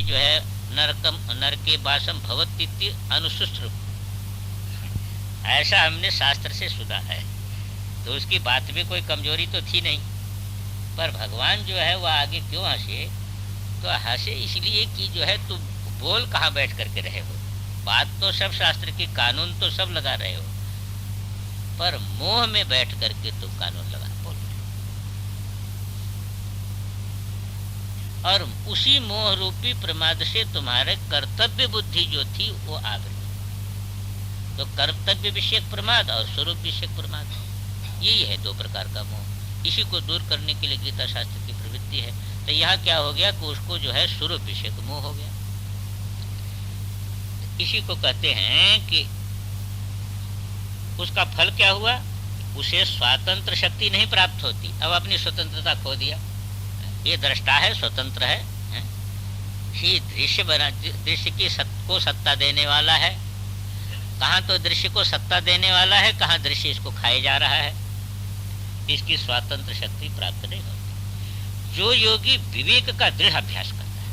जो है नरकम नरके वासम भवतीति अनुशुश्रुत, ऐसा हमने शास्त्र से सुना है। तो उसकी बात में कोई कमजोरी तो थी नहीं, पर भगवान जो है वह आगे क्यों हंसे? तो हंसे इसलिए कि जो है तुम बोल कहाँ बैठ करके रहे हो, बात तो सब शास्त्र की, कानून तो सब लगा रहे हो, पर मोह में बैठ करके तुम कानून लगा बोल रहे हो। और उसी मोह रूपी प्रमाद से तुम्हारे कर्तव्य बुद्धि जो थी वो आवृत। तो कर्तव्य विषयक प्रमाद और स्वरूप विषयक प्रमाद, यही है दो प्रकार का मोह। इसी को दूर करने के लिए गीता शास्त्र की प्रवृत्ति है। तो यहाँ क्या हो गया कि उसको जो है स्वरूप विषयक मोह हो गया। इसी को कहते हैं कि उसका फल क्या हुआ, उसे स्वातंत्र शक्ति नहीं प्राप्त होती। अब अपनी स्वतंत्रता खो दिया। ये दृष्टा है, स्वतंत्र है, ये दृश्य बना, दृश्य की को सत्ता देने वाला है। कहाँ तो दृश्य को सत्ता देने वाला है, कहाँ दृश्य इसको खाए जा रहा है। इसकी स्वातंत्र शक्ति प्राप्त नहीं होती। जो योगी विवेक का दृढ़ अभ्यास करता है,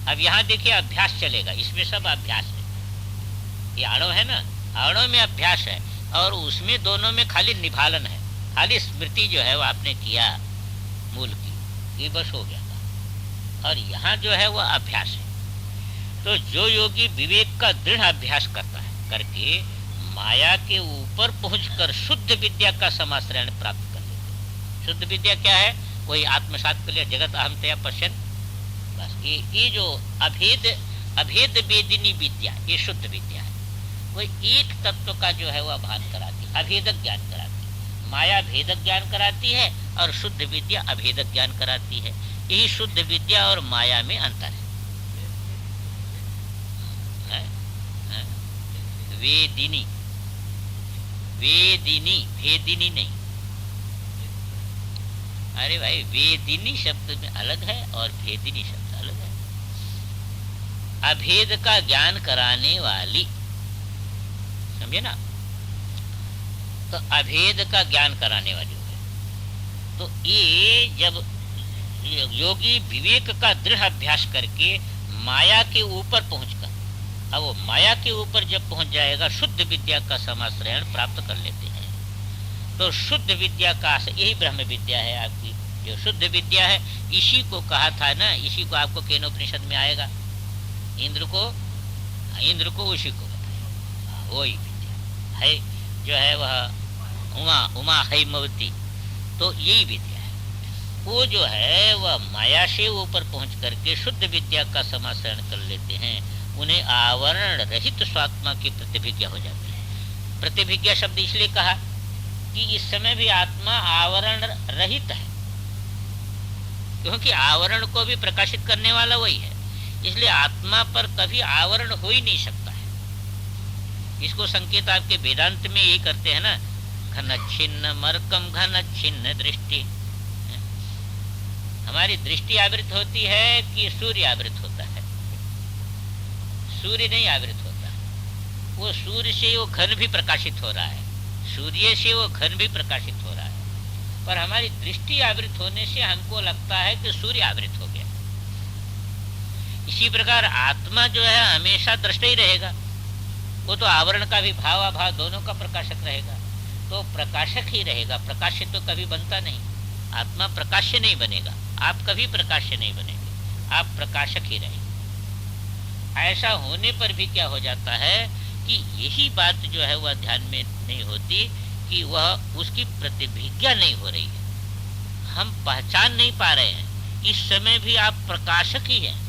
अब यहाँ देखिए अभ्यास चलेगा, इसमें सब अभ्यास है। ये आणव है ना, आणव में अभ्यास है और उसमें दोनों में खाली निभालन है, खाली स्मृति जो है वो आपने किया मूल की, ये बस हो गया था। और यहाँ जो है वो अभ्यास है। तो जो योगी विवेक का दृढ़ अभ्यास करता है, करके माया के ऊपर पहुंचकर शुद्ध विद्या का समाश्रयण प्राप्त कर लेते हैं। शुद्ध विद्या क्या है? वही आत्मसात कर लिया, जगत अहमतया पश्यन्। बस ये जो अभेद वेदिनी विद्या, ये शुद्ध विद्या है। वो एक तत्व का जो है वह भान कराती, अभेदक ज्ञान कराती। माया भेदक ज्ञान कराती है और शुद्ध विद्या अभेदक ज्ञान कराती है। यही शुद्ध विद्या और माया में अंतर है। वेदिनी, वेदिनी, भेदिनी नहीं। अरे भाई, वेदिनी शब्द में अलग है और भेदिनी शब्द अलग है। अभेद का ज्ञान कराने वाली, समझे ना? तो अभेद का ज्ञान कराने वाली है। तो ये जब योगी विवेक का दृढ़ अभ्यास करके माया के ऊपर पहुंचकर, अब वो माया के ऊपर जब पहुंच जाएगा, शुद्ध विद्या का समाश्रयण प्राप्त कर लेते हैं। तो शुद्ध विद्या का यही ब्रह्म विद्या है आपकी, जो शुद्ध विद्या है। इसी को कहा था ना, इसी को आपको केनोपनिषद में आएगा। इंद्र को उसी को बताया, वही विद्या है जो है वह उमा हैमवती। तो यही विद्या है, वो जो है वह माया से ऊपर पहुंच करके शुद्ध विद्या का समाश्रयण कर लेते हैं। उन्हें आवरण रहित स्वात्मा की प्रतिभिज्ञा हो जाती है। प्रतिभिज्ञा शब्द इसलिए कहा कि इस समय भी आत्मा आवरण रहित है, क्योंकि आवरण को भी प्रकाशित करने वाला वही है। इसलिए आत्मा पर कभी आवरण हो ही नहीं सकता है। इसको संकेत आपके वेदांत में यही करते हैं ना, घन छिन्न मरकम घन छिन्न दृष्टि। हमारी दृष्टि आवृत होती है कि सूर्य आवृत होता है? सूर्य नहीं आवृत होता, वो सूर्य से वो घन भी प्रकाशित हो रहा है, सूर्य से वो घन भी प्रकाशित हो रहा है। पर हमारी दृष्टि आवृत होने से हमको लगता है कि सूर्य आवृत हो गया। इसी प्रकार आत्मा जो है हमेशा दृष्टि ही रहेगा, वो तो आवरण का भी भाव अभाव दोनों का प्रकाशक रहेगा। तो प्रकाशक ही रहेगा, प्रकाश्य तो कभी बनता नहीं। आत्मा प्रकाश्य नहीं बनेगा, आप कभी प्रकाश्य नहीं बनेंगे, आप प्रकाशक ही रहेंगे। ऐसा होने पर भी क्या हो जाता है कि यही बात जो है वह ध्यान में नहीं होती कि वह उसकी प्रतिभिज्ञा नहीं हो रही है। हम पहचान नहीं पा रहे हैं, इस समय भी आप प्रकाशक ही हैं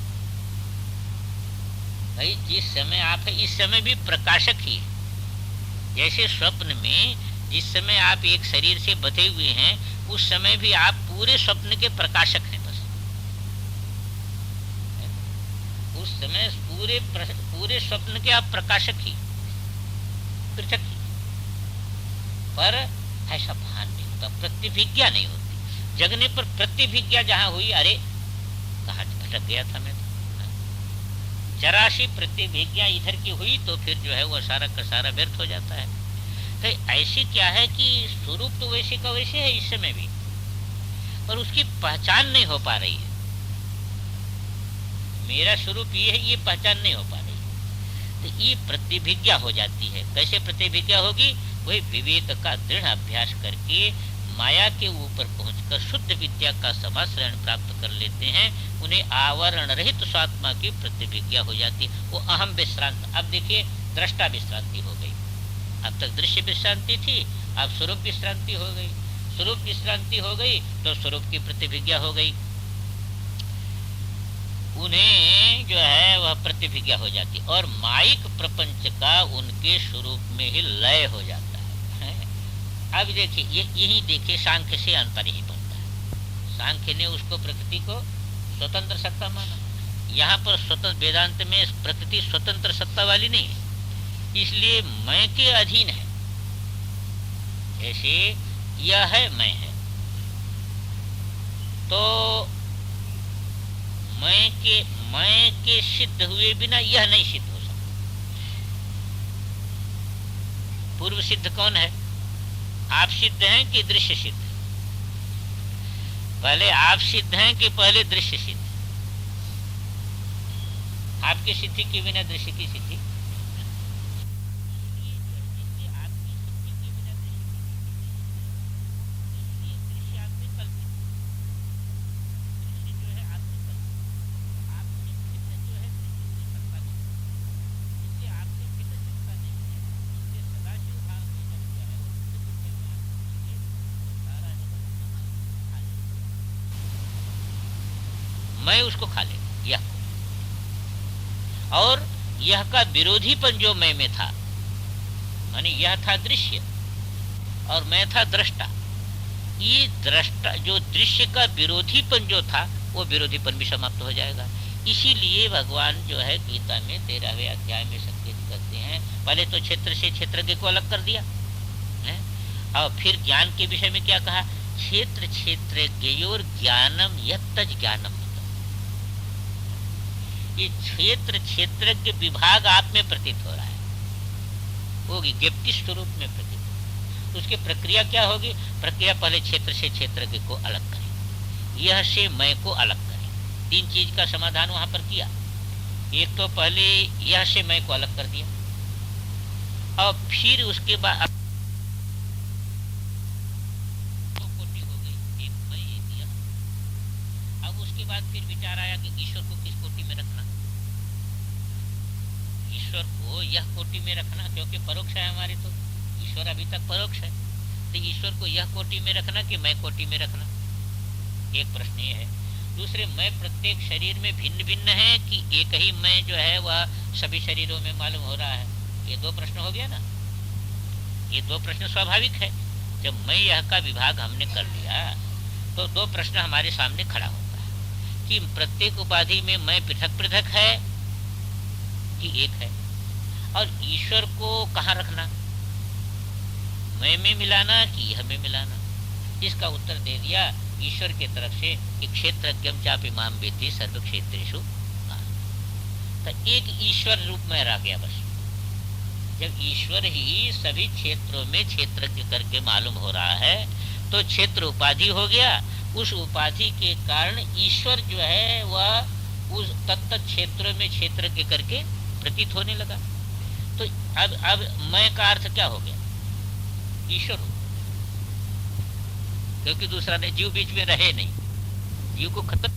भाई। जिस समय आप है इस समय भी प्रकाशक ही है। जैसे स्वप्न में जिस समय आप एक शरीर से बंधे हुए हैं, उस समय भी आप पूरे स्वप्न के प्रकाशक हैं। बस उस समय पूरे स्वप्न के आप प्रकाशक ही, पृथक ही। पर ऐसा भान नहीं होता, प्रतिभिज्ञा नहीं होती। जगने पर प्रतिभिज्ञा जहां हुई, अरे कहाँ भटक गया था मैं तो। जरा सी प्रतिभिज्ञा इधर की हुई तो फिर जो है वो सारा का सारा व्यर्थ हो जाता है। तो ऐसे क्या है कि स्वरूप तो वैसे का वैसे है इस समय भी, पर उसकी पहचान नहीं हो पा रही है। मेरा स्वरूप ये है, ये पहचान नहीं हो पा रही, तो ये प्रतिभिज्ञा हो जाती है। कैसे प्रतिभिज्ञा होगी? वही विवेक का दृढ़ अभ्यास करके माया के ऊपर पहुंचकर शुद्ध विद्या का समाश्रयण प्राप्त कर लेते हैं, उन्हें आवरण रहित स्वात्मा की प्रतिभिज्ञा हो जाती है। वो अहम विश्रांत, अब देखिए दृष्टा विश्रांति हो गई। अब तक दृश्य विश्रांति थी, अब स्वरूप विश्रांति हो गई। स्वरूप विश्रांति हो गई तो स्वरूप की प्रतिभिज्ञा हो गई, उन्हें जो है वह प्रतिभिज्ञा हो जाती, और माइक प्रपंच का उनके स्वरूप में ही लय हो जाता है। अब देखिए यही देखिए सांख्य से अंतर ही बनता है। सांख्य ने उसको प्रकृति को स्वतंत्र सत्ता माना, यहाँ पर स्वतंत्र वेदांत में प्रकृति स्वतंत्र सत्ता वाली नहीं है, इसलिए मैं के अधीन है। जैसे यह है, मैं है, तो मैं के सिद्ध हुए बिना यह नहीं सिद्ध हो सकता। पूर्व सिद्ध कौन है? आप सिद्ध हैं कि दृश्य सिद्ध? पहले आप सिद्ध हैं कि पहले दृश्य सिद्ध? आपकी सिद्धि के बिना दृश्य की सिद्धि? मैं उसको खा ले, यह और यह का विरोधीपन जो मैं में था, मानी यह था दृश्य और मैं था दृष्टा। ये दृष्टा जो दृश्य का विरोधीपन जो था, वो विरोधीपन भी समाप्त हो जाएगा। इसीलिए भगवान जो है गीता में 13वें अध्याय में संकेत करते हैं, पहले तो क्षेत्र से क्षेत्रज्ञ को अलग कर दिया है, और फिर ज्ञान के विषय में क्या कहा? क्षेत्र क्षेत्रज्ञयोर ज्ञानम यत्तज ज्ञानम। ये क्षेत्र क्षेत्रज्ञ विभाग आप में प्रतीत हो रहा है, होगी ज्ञप्ति स्वरूप में प्रतीत। तो उसकी प्रक्रिया क्या होगी? प्रक्रिया पहले क्षेत्र से क्षेत्रज्ञ को अलग करें, यह से मैं को अलग करें। तीन चीज का समाधान वहां पर किया। एक तो पहले यह से मैं को अलग कर दिया, और फिर उसके बाद दो कोटि हो गई, एक मैं एक यह। अब उसके बाद फिर विचार आया कि ईश्वर को किस कोटि में रखना? ईश्वर को यह कोटि में रखना, क्योंकि परोक्ष है हमारी, तो ईश्वर अभी तक परोक्ष है, तो ईश्वर को यह कोटि में रखना कि मैं कोटि में रखना? एक प्रश्न ये है। दूसरे, मैं प्रत्येक शरीर में भिन्न भिन्न है कि एक ही मैं जो है वह सभी शरीरों में मालूम हो रहा है? ये दो प्रश्न हो गया ना। ये दो प्रश्न स्वाभाविक है। जब मैं यह का विभाग हमने कर लिया तो दो प्रश्न हमारे सामने खड़ा होता है कि प्रत्येक उपाधि में मैं पृथक पृथक है कि एक है, और ईश्वर को कहाँ रखना? मैं में मिलाना कि यह में मिलाना? इसका उत्तर दे दिया ईश्वर के तरफ से कि क्षेत्रज्ञम चापि माम वेत्ति सर्व क्षेत्रेषु। तो एक ईश्वर रूप में रह गया बस। जब ईश्वर ही सभी क्षेत्रों में क्षेत्रज्ञ करके मालूम हो रहा है तो क्षेत्र उपाधि हो गया। उस उपाधि के कारण ईश्वर जो है वह उस तत्त क्षेत्रों में क्षेत्रज्ञ करके प्रतीत होने लगा। तो अब मैं का अर्थ क्या हो गया? ईश्वर, क्योंकि दूसरा ने जीव बीच में रहे नहीं, जीव को खत्म।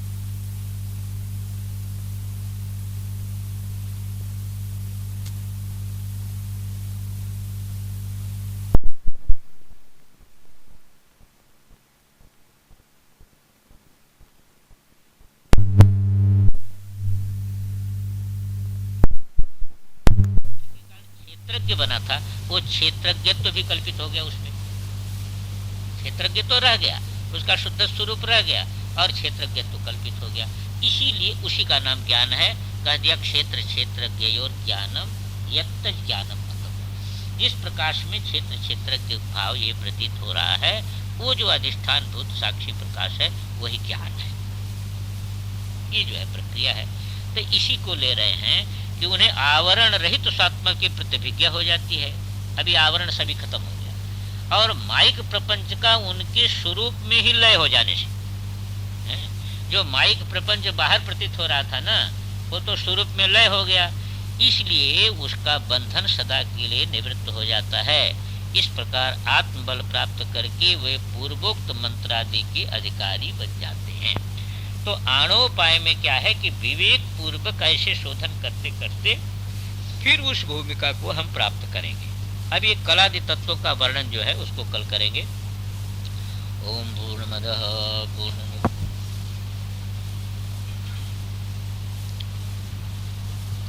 क्षेत्रज्ञ बना था, वो क्षेत्रज्ञत्व भी कल्पित हो गया उसमें। क्षेत्रज्ञ तो रह गया, उसका शुद्ध स्वरूप रह गया, और क्षेत्रज्ञत्व कल्पित हो गया। इसीलिए उसी का नाम ज्ञान है। कह दिया क्षेत्र क्षेत्रज्ञयोर ज्ञानम यत्त ज्ञानम। जिस प्रकाश में क्षेत्र क्षेत्रज्ञ भाव ये प्रतीत हो रहा है, वो जो अधिष्ठान भूत साक्षी प्रकाश है वही ज्ञान है। ये जो है प्रक्रिया है। तो इसी को ले रहे हैं कि उन्हें आवरण रहित तो स्वात्मा की प्रतिभिज्ञा हो जाती है। अभी आवरण सभी खत्म हो गया, और माइक प्रपंच का उनके स्वरूप में ही लय हो जाने से, जो माइक प्रपंच बाहर प्रतीत हो रहा था ना, वो तो स्वरूप में लय हो गया, इसलिए उसका बंधन सदा के लिए निवृत्त हो जाता है। इस प्रकार आत्मबल प्राप्त करके वे पूर्वोक्त मंत्रादि के अधिकारी बन जाते हैं। तो आणोपाय में क्या है कि विवेक पूर्वक ऐसे शोधन करते करते फिर उस भूमिका को हम प्राप्त करेंगे। अब ये कलादि तत्वों का वर्णन जो है उसको कल करेंगे। ओम पूर्णमदः पूर्णमिदं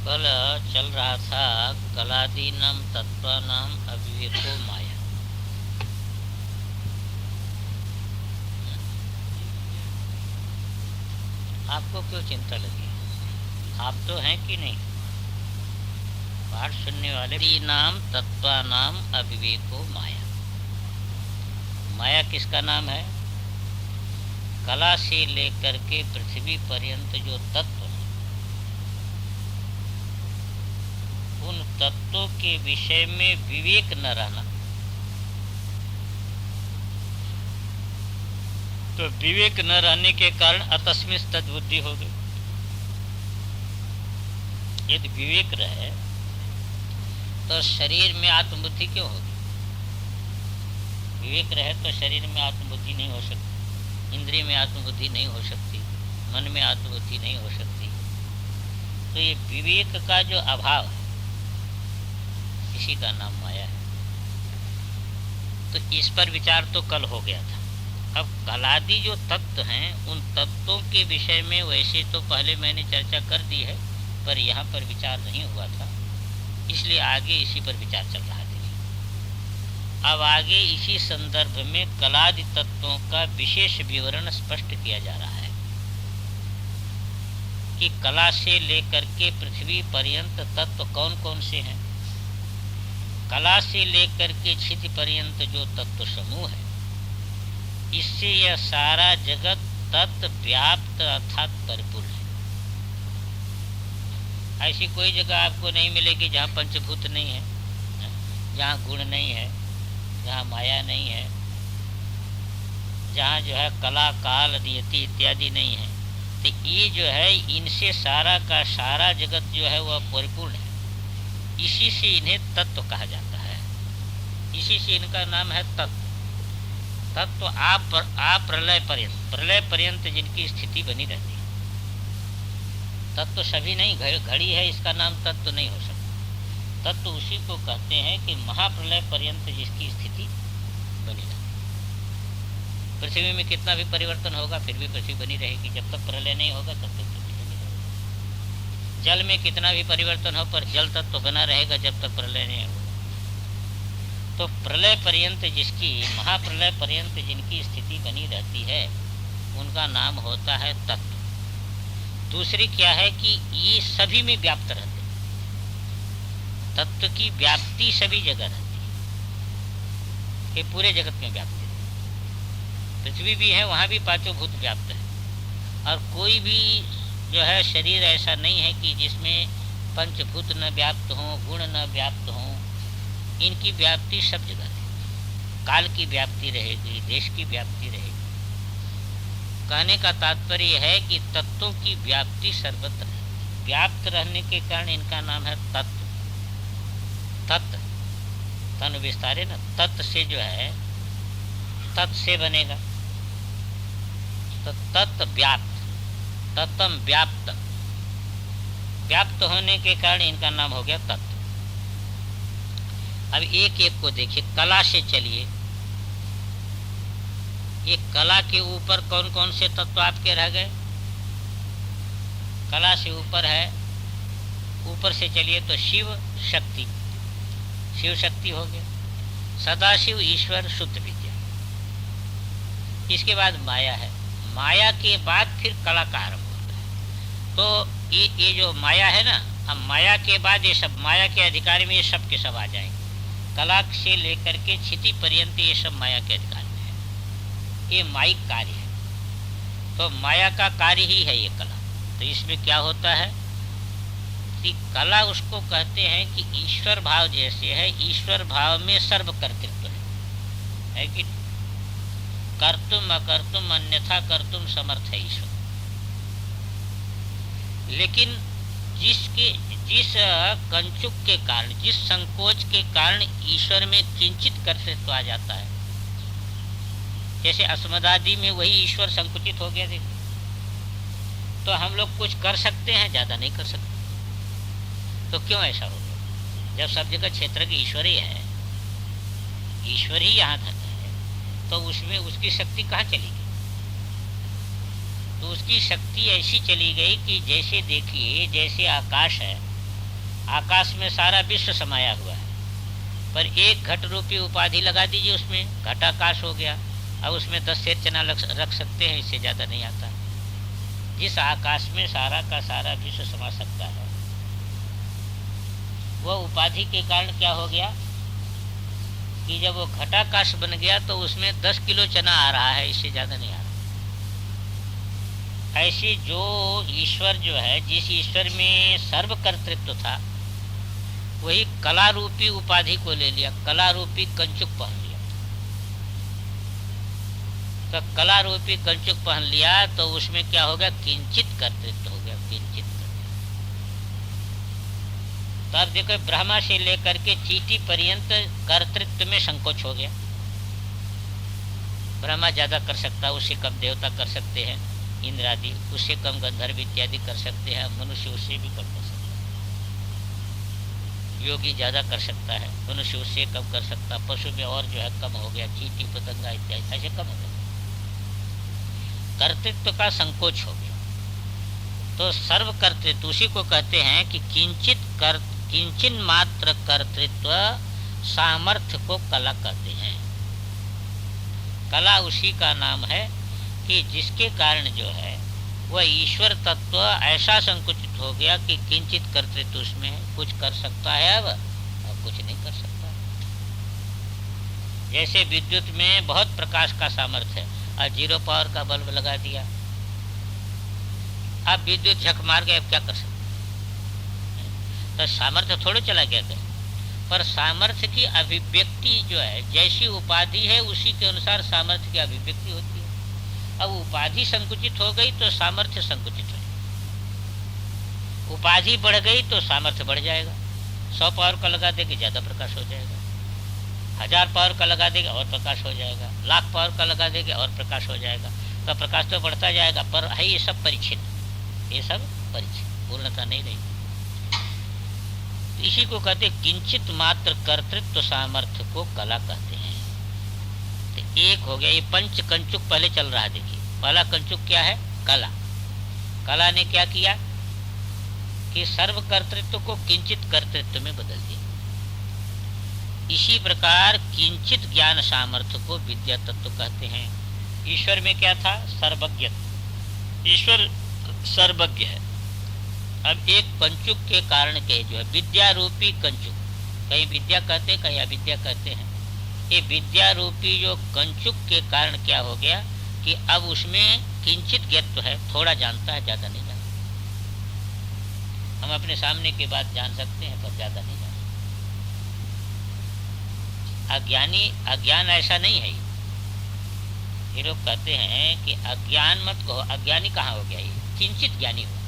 कल चल रहा था कलादीनां तत्वानां अविवेको माया। आपको क्यों चिंता लगी? आप तो हैं कि नहीं? पाठ सुनने वाले। नाम तत्वानाम अविवेको माया। माया किसका नाम है? कला से लेकर के पृथ्वी पर्यंत जो तत्व हैं, उन तत्वों के विषय में विवेक न रहना। तो विवेक न रहने के कारण अतस्मिन् तद्बुद्धि हो गई। यदि विवेक रहे तो शरीर में आत्मबुद्धि क्यों होगी? विवेक रहे तो शरीर में आत्मबुद्धि नहीं हो सकती, इंद्रिय में आत्मबुद्धि नहीं हो सकती, मन में आत्मबुद्धि नहीं हो सकती। तो ये विवेक का जो अभाव है, इसी का नाम माया है। तो इस पर विचार तो कल हो गया था। अब कलादि जो तत्व हैं, उन तत्वों के विषय में वैसे तो पहले मैंने चर्चा कर दी है, पर यहाँ पर विचार नहीं हुआ था, इसलिए आगे इसी पर विचार चल रहा था। अब आगे इसी संदर्भ में कलादि तत्वों का विशेष विवरण स्पष्ट किया जा रहा है कि कला से लेकर के पृथ्वी पर्यंत तत्व कौन कौन से हैं। कला से लेकर के क्षिति पर्यंत जो तत्व समूह है, इससे यह सारा जगत तत्व व्याप्त अर्थात परिपूर्ण है। ऐसी कोई जगह आपको नहीं मिलेगी जहाँ पंचभूत नहीं है, जहाँ गुण नहीं है, जहाँ माया नहीं है, जहाँ जो है कला काल नियति इत्यादि नहीं है। तो ये जो है, इनसे सारा का सारा जगत जो है वह परिपूर्ण है। इसी से इन्हें तत्व कहा जाता है, इसी से इनका नाम है तत्व। तत्व आप प्रलय पर्यंत जिनकी स्थिति बनी रहती है। तत्व सभी नहीं, घड़ी है इसका नाम तत्व नहीं हो सकता। तत्व उसी को कहते हैं कि महाप्रलय पर्यंत जिसकी स्थिति बनी रहती है। पृथ्वी में कितना भी परिवर्तन होगा फिर भी पृथ्वी बनी रहेगी। जब तक प्रलय नहीं होगा तब तक पृथ्वी बनी रहेगी। जल में कितना भी परिवर्तन हो पर जल तत्व बना रहेगा जब तक प्रलय नहीं होगा। तो प्रलय पर्यंत जिसकी, महाप्रलय पर्यंत जिनकी स्थिति बनी रहती है, उनका नाम होता है तत्व। दूसरी क्या है कि ये सभी में व्याप्त रहते हैं। तत्व की व्याप्ति सभी जगह रहती है, ये पूरे जगत में व्याप्त है। पृथ्वी भी है, वहाँ भी पांचों भूत व्याप्त है। और कोई भी जो है शरीर ऐसा नहीं है कि जिसमें पंचभूत न व्याप्त हों, गुण न व्याप्त हों। इनकी व्याप्ति सब जगह है। काल की व्याप्ति रहेगी, देश की व्याप्ति रहेगी। कहने का तात्पर्य है कि तत्वों की व्याप्ति सर्वत्र है। व्याप्त रहने के कारण इनका नाम है तत्व। तत्व तन विस्तारे न, तत्व से जो है, तत् से बनेगा तो तत्व व्याप्त, तत्वम व्याप्त। व्याप्त होने के कारण इनका नाम हो गया तत्व। अब एक एक को देखिए, कला से चलिए। ये कला के ऊपर कौन कौन से तत्व आपके रह गए? कला से ऊपर है, ऊपर से चलिए तो शिव शक्ति, शिव शक्ति हो गया। सदाशिव ईश्वर शुद्ध विद्या। इसके बाद माया है। माया के बाद फिर कला का आरंभ होता है। तो ये जो माया है ना, अब माया के बाद ये सब, माया के अधिकार में ये सब के सब आ जाएंगे। कला से लेकर के क्षिति पर्यंत ये सब माया के अधिकार में है। ये माइक कार्य है। तो माया का कार्य ही है ये कला। तो इसमें क्या होता है कि कला उसको कहते हैं कि ईश्वर भाव जैसे है, ईश्वर भाव में सर्व कर्तृत्व है कि कर्तुम अकर्तुम अन्यथा कर्तुम समर्थ है ईश्वर। लेकिन जिसके जिस कंचुक के कारण, जिस संकोच के कारण ईश्वर में किंचित कर्तृत्व आ जाता है, जैसे अस्मदादि में वही ईश्वर संकुचित हो गया। देखो, तो हम लोग कुछ कर सकते हैं, ज्यादा नहीं कर सकते। तो क्यों ऐसा हो गया? जब सब जगह क्षेत्र के ईश्वर ही है, ईश्वर ही यहाँ धन है, तो उसमें उसकी शक्ति कहाँ चली गई? तो उसकी शक्ति ऐसी चली गई कि जैसे देखिए, जैसे आकाश है, आकाश में सारा विश्व समाया हुआ है, पर एक घट रूपी उपाधि लगा दीजिए, उसमें घटाकाश हो गया। अब उसमें 10 सेर चना रख सकते हैं, इससे ज़्यादा नहीं आता। जिस आकाश में सारा का सारा विश्व समा सकता है, वह उपाधि के कारण क्या हो गया कि जब वो घटाकाश बन गया तो उसमें 10 किलो चना आ रहा है, इससे ज़्यादा नहीं आ रहा। ऐसे जो ईश्वर जो है, जिस ईश्वर में सर्वकर्तृत्व था, वही कला रूपी उपाधि को ले लिया, कला रूपी कंचुक पहन लिया। तो कला रूपी कंचुक पहन लिया तो उसमें क्या हो गया? किंचित कर्तृत्व हो गया, किंचित कर्तृत्व। तो अब देखो, ब्रह्मा से लेकर के चींटी पर्यंत कर्तृत्व में संकोच हो गया। ब्रह्मा ज्यादा कर सकता है, उससे कम देवता कर सकते हैं, इंद्र आदि, उससे कम गंधर्व इत्यादि कर सकते हैं, मनुष्य उससे भी कम कर सकता है। योगी ज्यादा कर सकता है, मनुष्य उससे कम कर सकता है। पशु में और जो है कम हो गया, चींटी पतंगा इत्यादि ऐसे कम हो गया, कर्तृत्व का संकोच हो गया। तो सर्व कर्तृत्व उसी को कहते हैं कि किंचिन मात्र कर्तृत्व सामर्थ्य को कला कहते हैं। कला उसी का नाम है कि जिसके कारण जो है वह ईश्वर तत्व ऐसा संकुचित हो गया कि किंचित कर्तृत्व उसमें कुछ कर सकता है अब, और कुछ नहीं कर सकता। जैसे विद्युत में बहुत प्रकाश का सामर्थ्य है और 0 पावर का बल्ब लगा दिया, अब विद्युत झक मार गया, अब क्या कर सकते? तो सामर्थ्य थोड़े चला गया था, पर सामर्थ्य की अभिव्यक्ति जो है, जैसी उपाधि है उसी के अनुसार सामर्थ्य की अभिव्यक्ति होती है। अब उपाधि संकुचित हो गई तो सामर्थ्य संकुचित हो जाएगा, उपाधि बढ़ गई तो सामर्थ्य बढ़ जाएगा। 100 पावर का लगा देंगे ज्यादा प्रकाश हो जाएगा, 1000 पावर का लगा देंगे और प्रकाश हो जाएगा, 1,00,000 पावर का लगा देंगे और प्रकाश हो जाएगा। तो प्रकाश तो बढ़ता जाएगा, पर है ये सब परिच्छिन्न, ये सब परिच्छिन्न, पूर्णता नहीं रही। तो इसी को कहते किंचित मात्र कर्तृत्व सामर्थ्य को कला कहते हैं। तो एक हो गया, ये पंच कंचुक पहले चल रहा है। देखिए, पहला कंचुक क्या है? कला। कला ने क्या किया कि सर्व कर्तृत्व को किंचित कर्तृत्व में बदल दिया। इसी प्रकार किंचित ज्ञान सामर्थ्य को विद्या तत्व कहते हैं। ईश्वर में क्या था? सर्वज्ञ। ईश्वर सर्वज्ञ है। अब एक कंचुक के कारण के जो है विद्या रूपी कंचुक, कहीं विद्या कहते कहीं अविद्या कहते हैं, ये विद्या रूपी जो कंचुक के कारण क्या हो गया कि अब उसमें किंचित ज्ञत्व है, थोड़ा जानता है, ज्यादा नहीं जानता। हम अपने सामने की बात जान सकते हैं पर ज्यादा नहीं जानते। अज्ञानी, अज्ञान ऐसा नहीं है। ये लोग कहते हैं कि अज्ञान मत कहो, अज्ञानी कहाँ हो गया? ये किंचित ज्ञानी हो।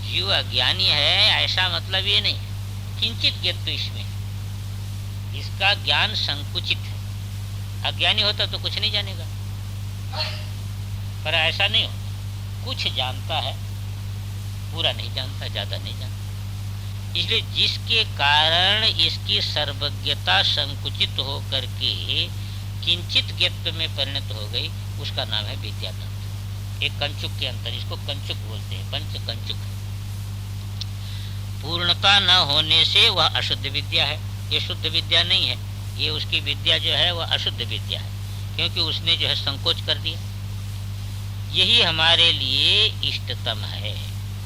जीव अज्ञानी है ऐसा मतलब ये नहीं, किंचित ज्ञत्व इसमें, इसका ज्ञान संकुचित है। अज्ञानी होता तो कुछ नहीं जानेगा, पर ऐसा नहीं होता, कुछ जानता है, पूरा नहीं जानता, ज्यादा नहीं जानता। इसलिए जिसके कारण इसकी सर्वज्ञता संकुचित हो करके किंचित ज्ञत्व में परिणत हो गई, उसका नाम है विद्या तत्व। एक कंचुक के अंतर, इसको कंचुक बोलते हैं, पंच कंचुक है। पूर्णता न होने से वह अशुद्ध विद्या है, ये शुद्ध विद्या नहीं है। ये उसकी विद्या जो है वह अशुद्ध विद्या है, क्योंकि उसने जो है संकोच कर दिया। यही हमारे लिए इष्टतम है।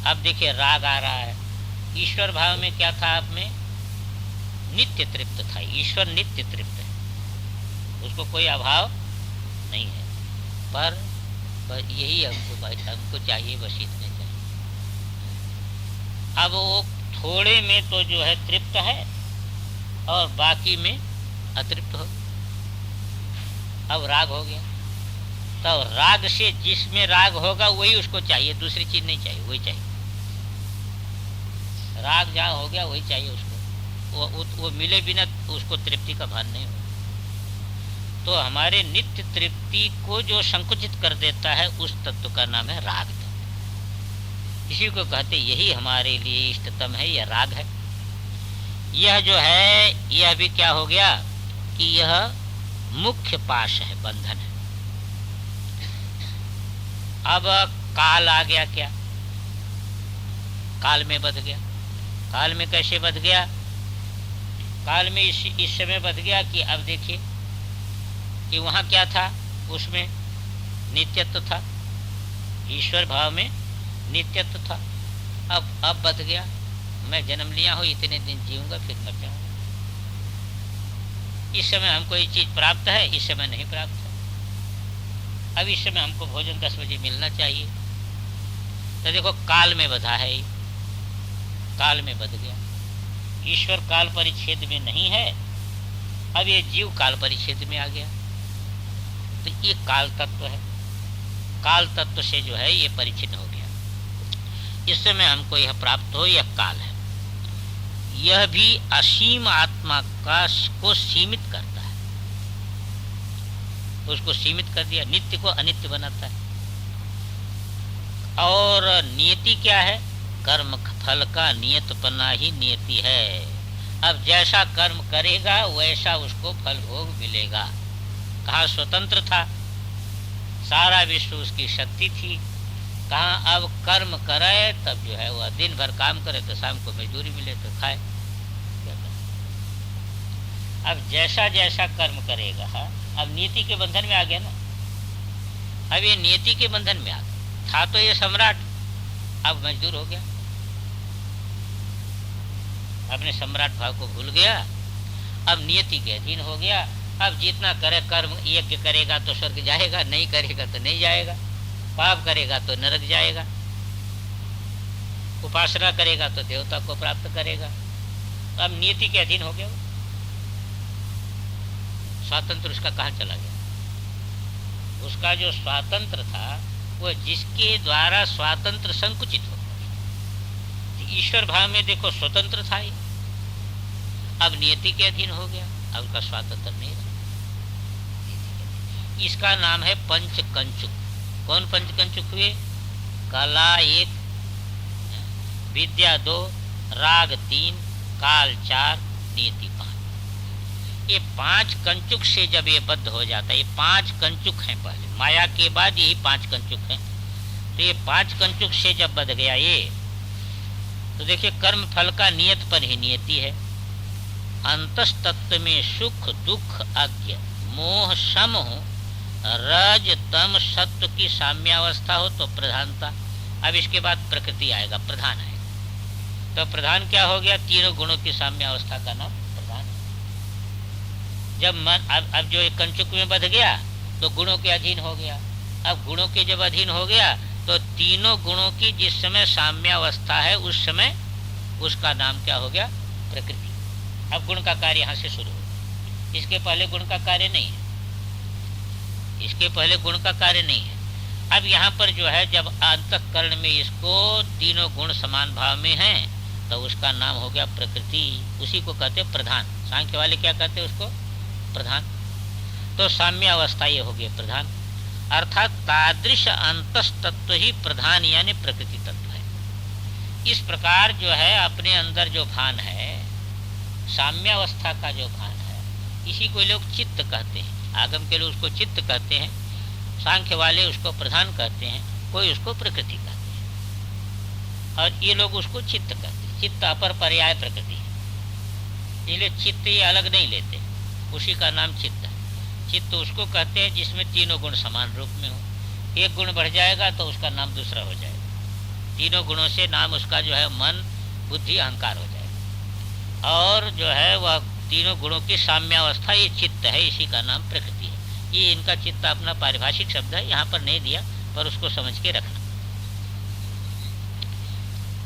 अब देखिए, राग आ रहा है। ईश्वर भाव में क्या था? आप में नित्य तृप्त था। ईश्वर नित्य तृप्त है, उसको कोई अभाव नहीं है, पर यही हमको चाहिए, बस इतने चाहिए। अब वो थोड़े में तो जो है तृप्त है और बाकी में अतृप्त हो, अब राग हो गया। तो राग से, जिसमें राग होगा वही उसको चाहिए, दूसरी चीज नहीं चाहिए, वही चाहिए। राग जहाँ हो गया वही चाहिए उसको, वो मिले बिना उसको तृप्ति का भान नहीं हो। तो हमारे नित्य तृप्ति को जो संकुचित कर देता है उस तत्व का नाम है राग तत्व। इसी को कहते, यही हमारे लिए इष्टतम है, यह राग है। यह जो है यह भी क्या हो गया कि यह मुख्य पाश है, बंधन है। अब काल आ गया, क्या काल में बध गया। काल में कैसे बध गया? काल में इस समय बध गया कि अब देखिए कि वहां क्या था, उसमें नित्यत्व था, ईश्वर भाव में नित्यत्व था। अब बध गया, मैं जन्म लिया हूं, इतने दिन जीऊंगा फिर मर जाऊंगा। इस समय हमको ये चीज प्राप्त है, इस समय नहीं प्राप्त है। अब इस समय हमको भोजन 10 बजे मिलना चाहिए। तो देखो काल में बधा है, काल में बध गया। ईश्वर काल परिच्छेद में नहीं है, अब ये जीव काल परिच्छेद में आ गया। तो ये काल तत्व है, काल तत्व से जो है ये परिचिन हो गया। इस समय हमको यह प्राप्त हो, यह काल है। यह भी असीम आत्मा को सीमित करता है, उसको सीमित कर दिया, नित्य को अनित्य बनाता है। और नियति क्या है? कर्म फल का नियतपना ही नियति है। अब जैसा कर्म करेगा वैसा उसको फल भोग मिलेगा। कहाँ स्वतंत्र था, सारा विश्व उसकी शक्ति थी। कहाँ अब कर्म करे तब जो है वह दिन भर काम करे तो शाम को मजदूरी मिले तो खाए। अब जैसा जैसा कर्म करेगा, अब नियति के बंधन में आ गया ना। अब ये नियति के बंधन में आ गया। था तो ये सम्राट, अब मजदूर हो गया, अपने सम्राट भाव को भूल गया, अब नियति के अधीन हो गया। अब जितना करे कर्म, यज्ञ करेगा तो स्वर्ग जाएगा, नहीं करेगा तो नहीं जाएगा, पाप करेगा तो नरक जाएगा, उपासना करेगा तो देवता को प्राप्त करेगा। तो अब नियति के अधीन हो गया, स्वातंत्र उसका कहाँ चला गया? उसका जो स्वातंत्र था वो जिसके द्वारा स्वातंत्र संकुचित हो गया। ईश्वर भाव में देखो स्वतंत्र था ही, अब नियति के अधीन हो गया, अब उसका स्वातंत्र नहीं रहा। इसका नाम है पंचकंचुक। कौन पंचकंचुक हुए? कला 1, विद्या 2, राग 3, काल 4, नियति 5। ये 5 कंचुक से जब ये बद्ध हो जाता है, ये 5 कंचुक हैं, पहले माया के बाद यही 5 कंचुक हैं। तो ये 5 कंचुक से जब बध गया ये, तो देखिए कर्म फल का नियत पर ही नियति है। अंतस तत्व में सुख दुख अज्ञ मोह सम हो, रज तम सत्व की साम्यावस्था हो तो प्रधानता। अब इसके बाद प्रकृति आएगा, प्रधान आएगा। तो प्रधान क्या हो गया? तीनों गुणों की साम्यावस्था का नाम प्रधान। जब मन अब जो एक कंचुक में बध गया तो गुणों के अधीन हो गया। अब गुणों के जब अधीन हो गया तो तीनों गुणों की जिस समय साम्यावस्था है उस समय उसका नाम क्या हो गया? प्रकृति। अब गुण का कार्य यहाँ से शुरू हो, इसके पहले गुण का कार्य नहीं है, इसके पहले गुण का कार्य नहीं है। अब यहाँ पर जो है जब अंतःकरण में इसको तीनों गुण समान भाव में हैं तो उसका नाम हो गया प्रकृति। उसी को कहते प्रधान। सांख्य वाले क्या कहते उसको? प्रधान। तो साम्य अवस्था ये हो गई प्रधान, अर्थात तादृश अंतस तत्व ही प्रधान यानी प्रकृति तत्व है। इस प्रकार जो है अपने अंदर जो भान है, साम्यावस्था का जो भान है, इसी को लोग चित्त कहते हैं। आगम के लोग उसको चित्त कहते हैं, सांख्य वाले उसको प्रधान कहते हैं, कोई उसको प्रकृति कहते हैं, और ये लोग उसको चित्त कहते हैं। चित्त अपर पर्याय प्रकृति है, इसलिए चित्त ये अलग नहीं लेते, उसी का नाम चित्त है। चित्त उसको कहते हैं जिसमें तीनों गुण समान रूप में हो। एक गुण बढ़ जाएगा तो उसका नाम दूसरा हो जाएगा। तीनों गुणों से नाम उसका जो है मन बुद्धि अहंकार हो जाएगा, और जो है वह तीनों गुणों की साम्यावस्था ये चित्त है, इसी का नाम प्रकृति है। ये इनका चित्त अपना पारिभाषिक शब्द है, यहाँ पर नहीं दिया, पर उसको समझ के रखना।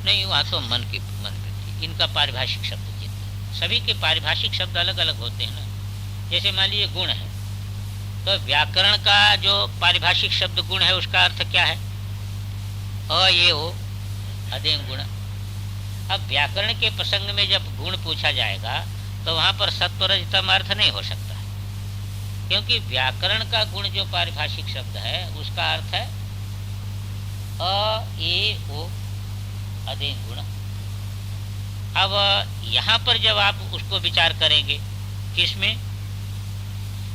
नहीं वहाँ तो मन वृत्ति, इनका पारिभाषिक शब्द चित्त। सभी के पारिभाषिक शब्द अलग अलग होते हैं ना। जैसे मान लीजिए गुण है, तो व्याकरण का जो पारिभाषिक शब्द गुण है उसका अर्थ क्या है? अ ये हो अदेम गुण। अब व्याकरण के प्रसंग में जब गुण पूछा जाएगा तो वहां पर सत्व रज तम अर्थ नहीं हो सकता है, क्योंकि व्याकरण का गुण जो पारिभाषिक शब्द है उसका अर्थ है अ ए ओ अदे गुण। अब यहाँ पर जब आप उसको विचार करेंगे किसमें,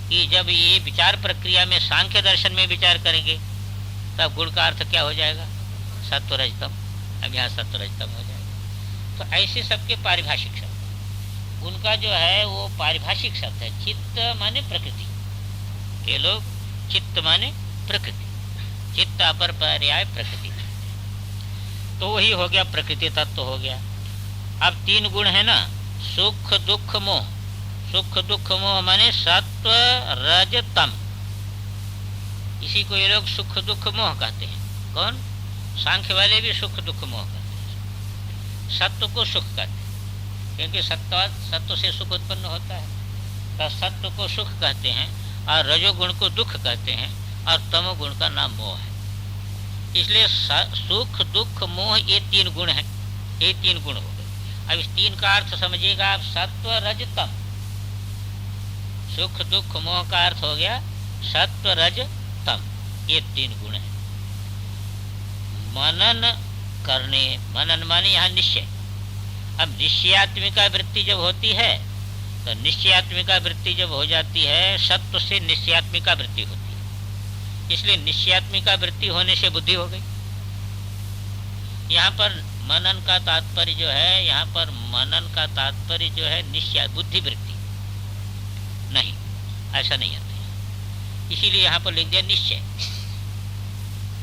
कि जब ये विचार प्रक्रिया में सांख्य दर्शन में विचार करेंगे तब गुण का अर्थ क्या हो जाएगा, सत्व रजतम। अब यहाँ सत्व रजतम हो जाएगा। तो ऐसे सबके पारिभाषिक शब्द, उनका जो है वो पारिभाषिक शब्द है। चित्त माने प्रकृति, ये लोग चित्त माने प्रकृति, चित्त अपर पर्याय प्रकृति, तो वही हो गया प्रकृति तत्व हो गया। अब तीन गुण है ना, सुख दुख मोह। सुख दुख मोह माने सत्व रज तम, इसी को ये लोग सुख दुख मोह कहते हैं। कौन, सांख्य वाले भी सुख दुख मोह कहते हैं। सत्व को सुख कहते हैं क्योंकि सत्व से सुख उत्पन्न होता है, तो सत्व को सुख कहते हैं, और रजोगुण को दुख कहते हैं, और तमोगुण का नाम मोह है। इसलिए सुख दुख मोह ये तीन गुण हैं, ये तीन गुण हो गए। अब इस तीन का अर्थ समझिएगा आप, सत्व रज तम। सुख दुख मोह का अर्थ हो गया सत्व रज तम, ये तीन गुण हैं। मनन करने, मनन माने यहाँ निश्चय। अब निश्चयात्मिका वृत्ति जब होती है तो निश्चयात्मिका वृत्ति जब हो जाती है, सत्व से निश्चयात्मिका वृत्ति होती है, इसलिए निश्चयात्मिका वृत्ति होने से बुद्धि हो गई। यहाँ पर मनन का तात्पर्य जो है, यहाँ पर मनन का तात्पर्य जो है निश्चय बुद्धि वृत्ति नहीं, ऐसा नहीं आता है। इसीलिए यहाँ पर लिख दिया निश्चय।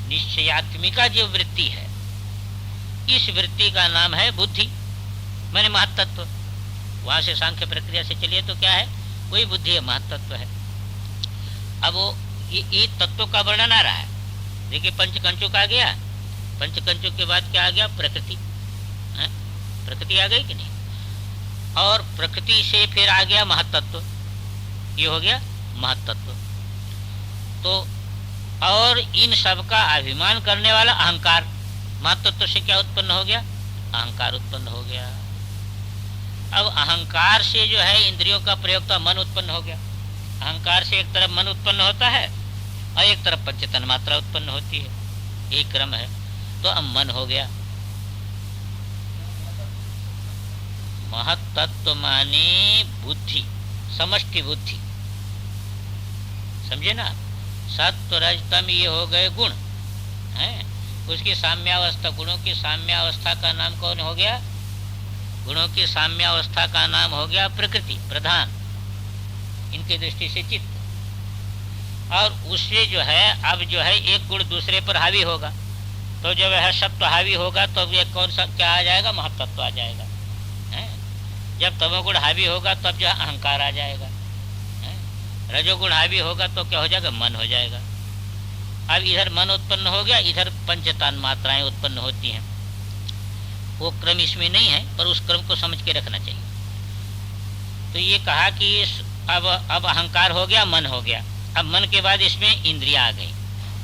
निश्चयात्मिका जो वृत्ति है, इस वृत्ति का नाम है बुद्धि, माने महत्तत्व। वहां से सांख्य प्रक्रिया से चलिए तो क्या है, वही बुद्धि है, महत्तत्व है। अब वो ये तत्व का वर्णन आ रहा है। देखिए पंचकंचुक आ गया, पंचकंचुक के बाद क्या आ गया, प्रकृति है? प्रकृति आ गई कि नहीं, और प्रकृति से फिर आ गया महत्तत्व, ये हो गया महत्तत्व। तो और इन सब का अभिमान करने वाला अहंकार, महत्तत्व से क्या उत्पन्न हो गया, अहंकार उत्पन्न हो गया। अब अहंकार से जो है इंद्रियों का प्रयोगता मन उत्पन्न हो गया। अहंकार से एक तरफ मन उत्पन्न होता है और एक तरफ पंचतन मात्रा उत्पन्न होती है, एक क्रम है। तो अब मन हो गया। महत्तत्व माने बुद्धि, समष्टि बुद्धि, समझे ना। सत्व रज तम ये हो गए गुण हैं, उसकी साम्यावस्था, गुणों की साम्यावस्था का नाम कौन हो गया, गुणों की साम्यावस्था का नाम हो गया प्रकृति प्रधान, इनकी दृष्टि से चित्त। और उससे जो है अब जो है एक गुण दूसरे पर हावी होगा, तो जब वह सत्व हावी होगा तो ये कौन सा क्या आ जाएगा, महत्तत्व आ जाएगा है? जब तमोगुण हावी होगा तब जो अहंकार आ जाएगा है? रजोगुण हावी होगा तो क्या हो जाएगा, मन हो जाएगा। अब इधर मन उत्पन्न हो गया, इधर पंचतान मात्राएं उत्पन्न होती हैं। वो क्रम इसमें नहीं है, पर उस क्रम को समझ के रखना चाहिए। तो ये कहा कि अब अहंकार हो गया, मन हो गया। अब मन के बाद इसमें इंद्रियां आ गई,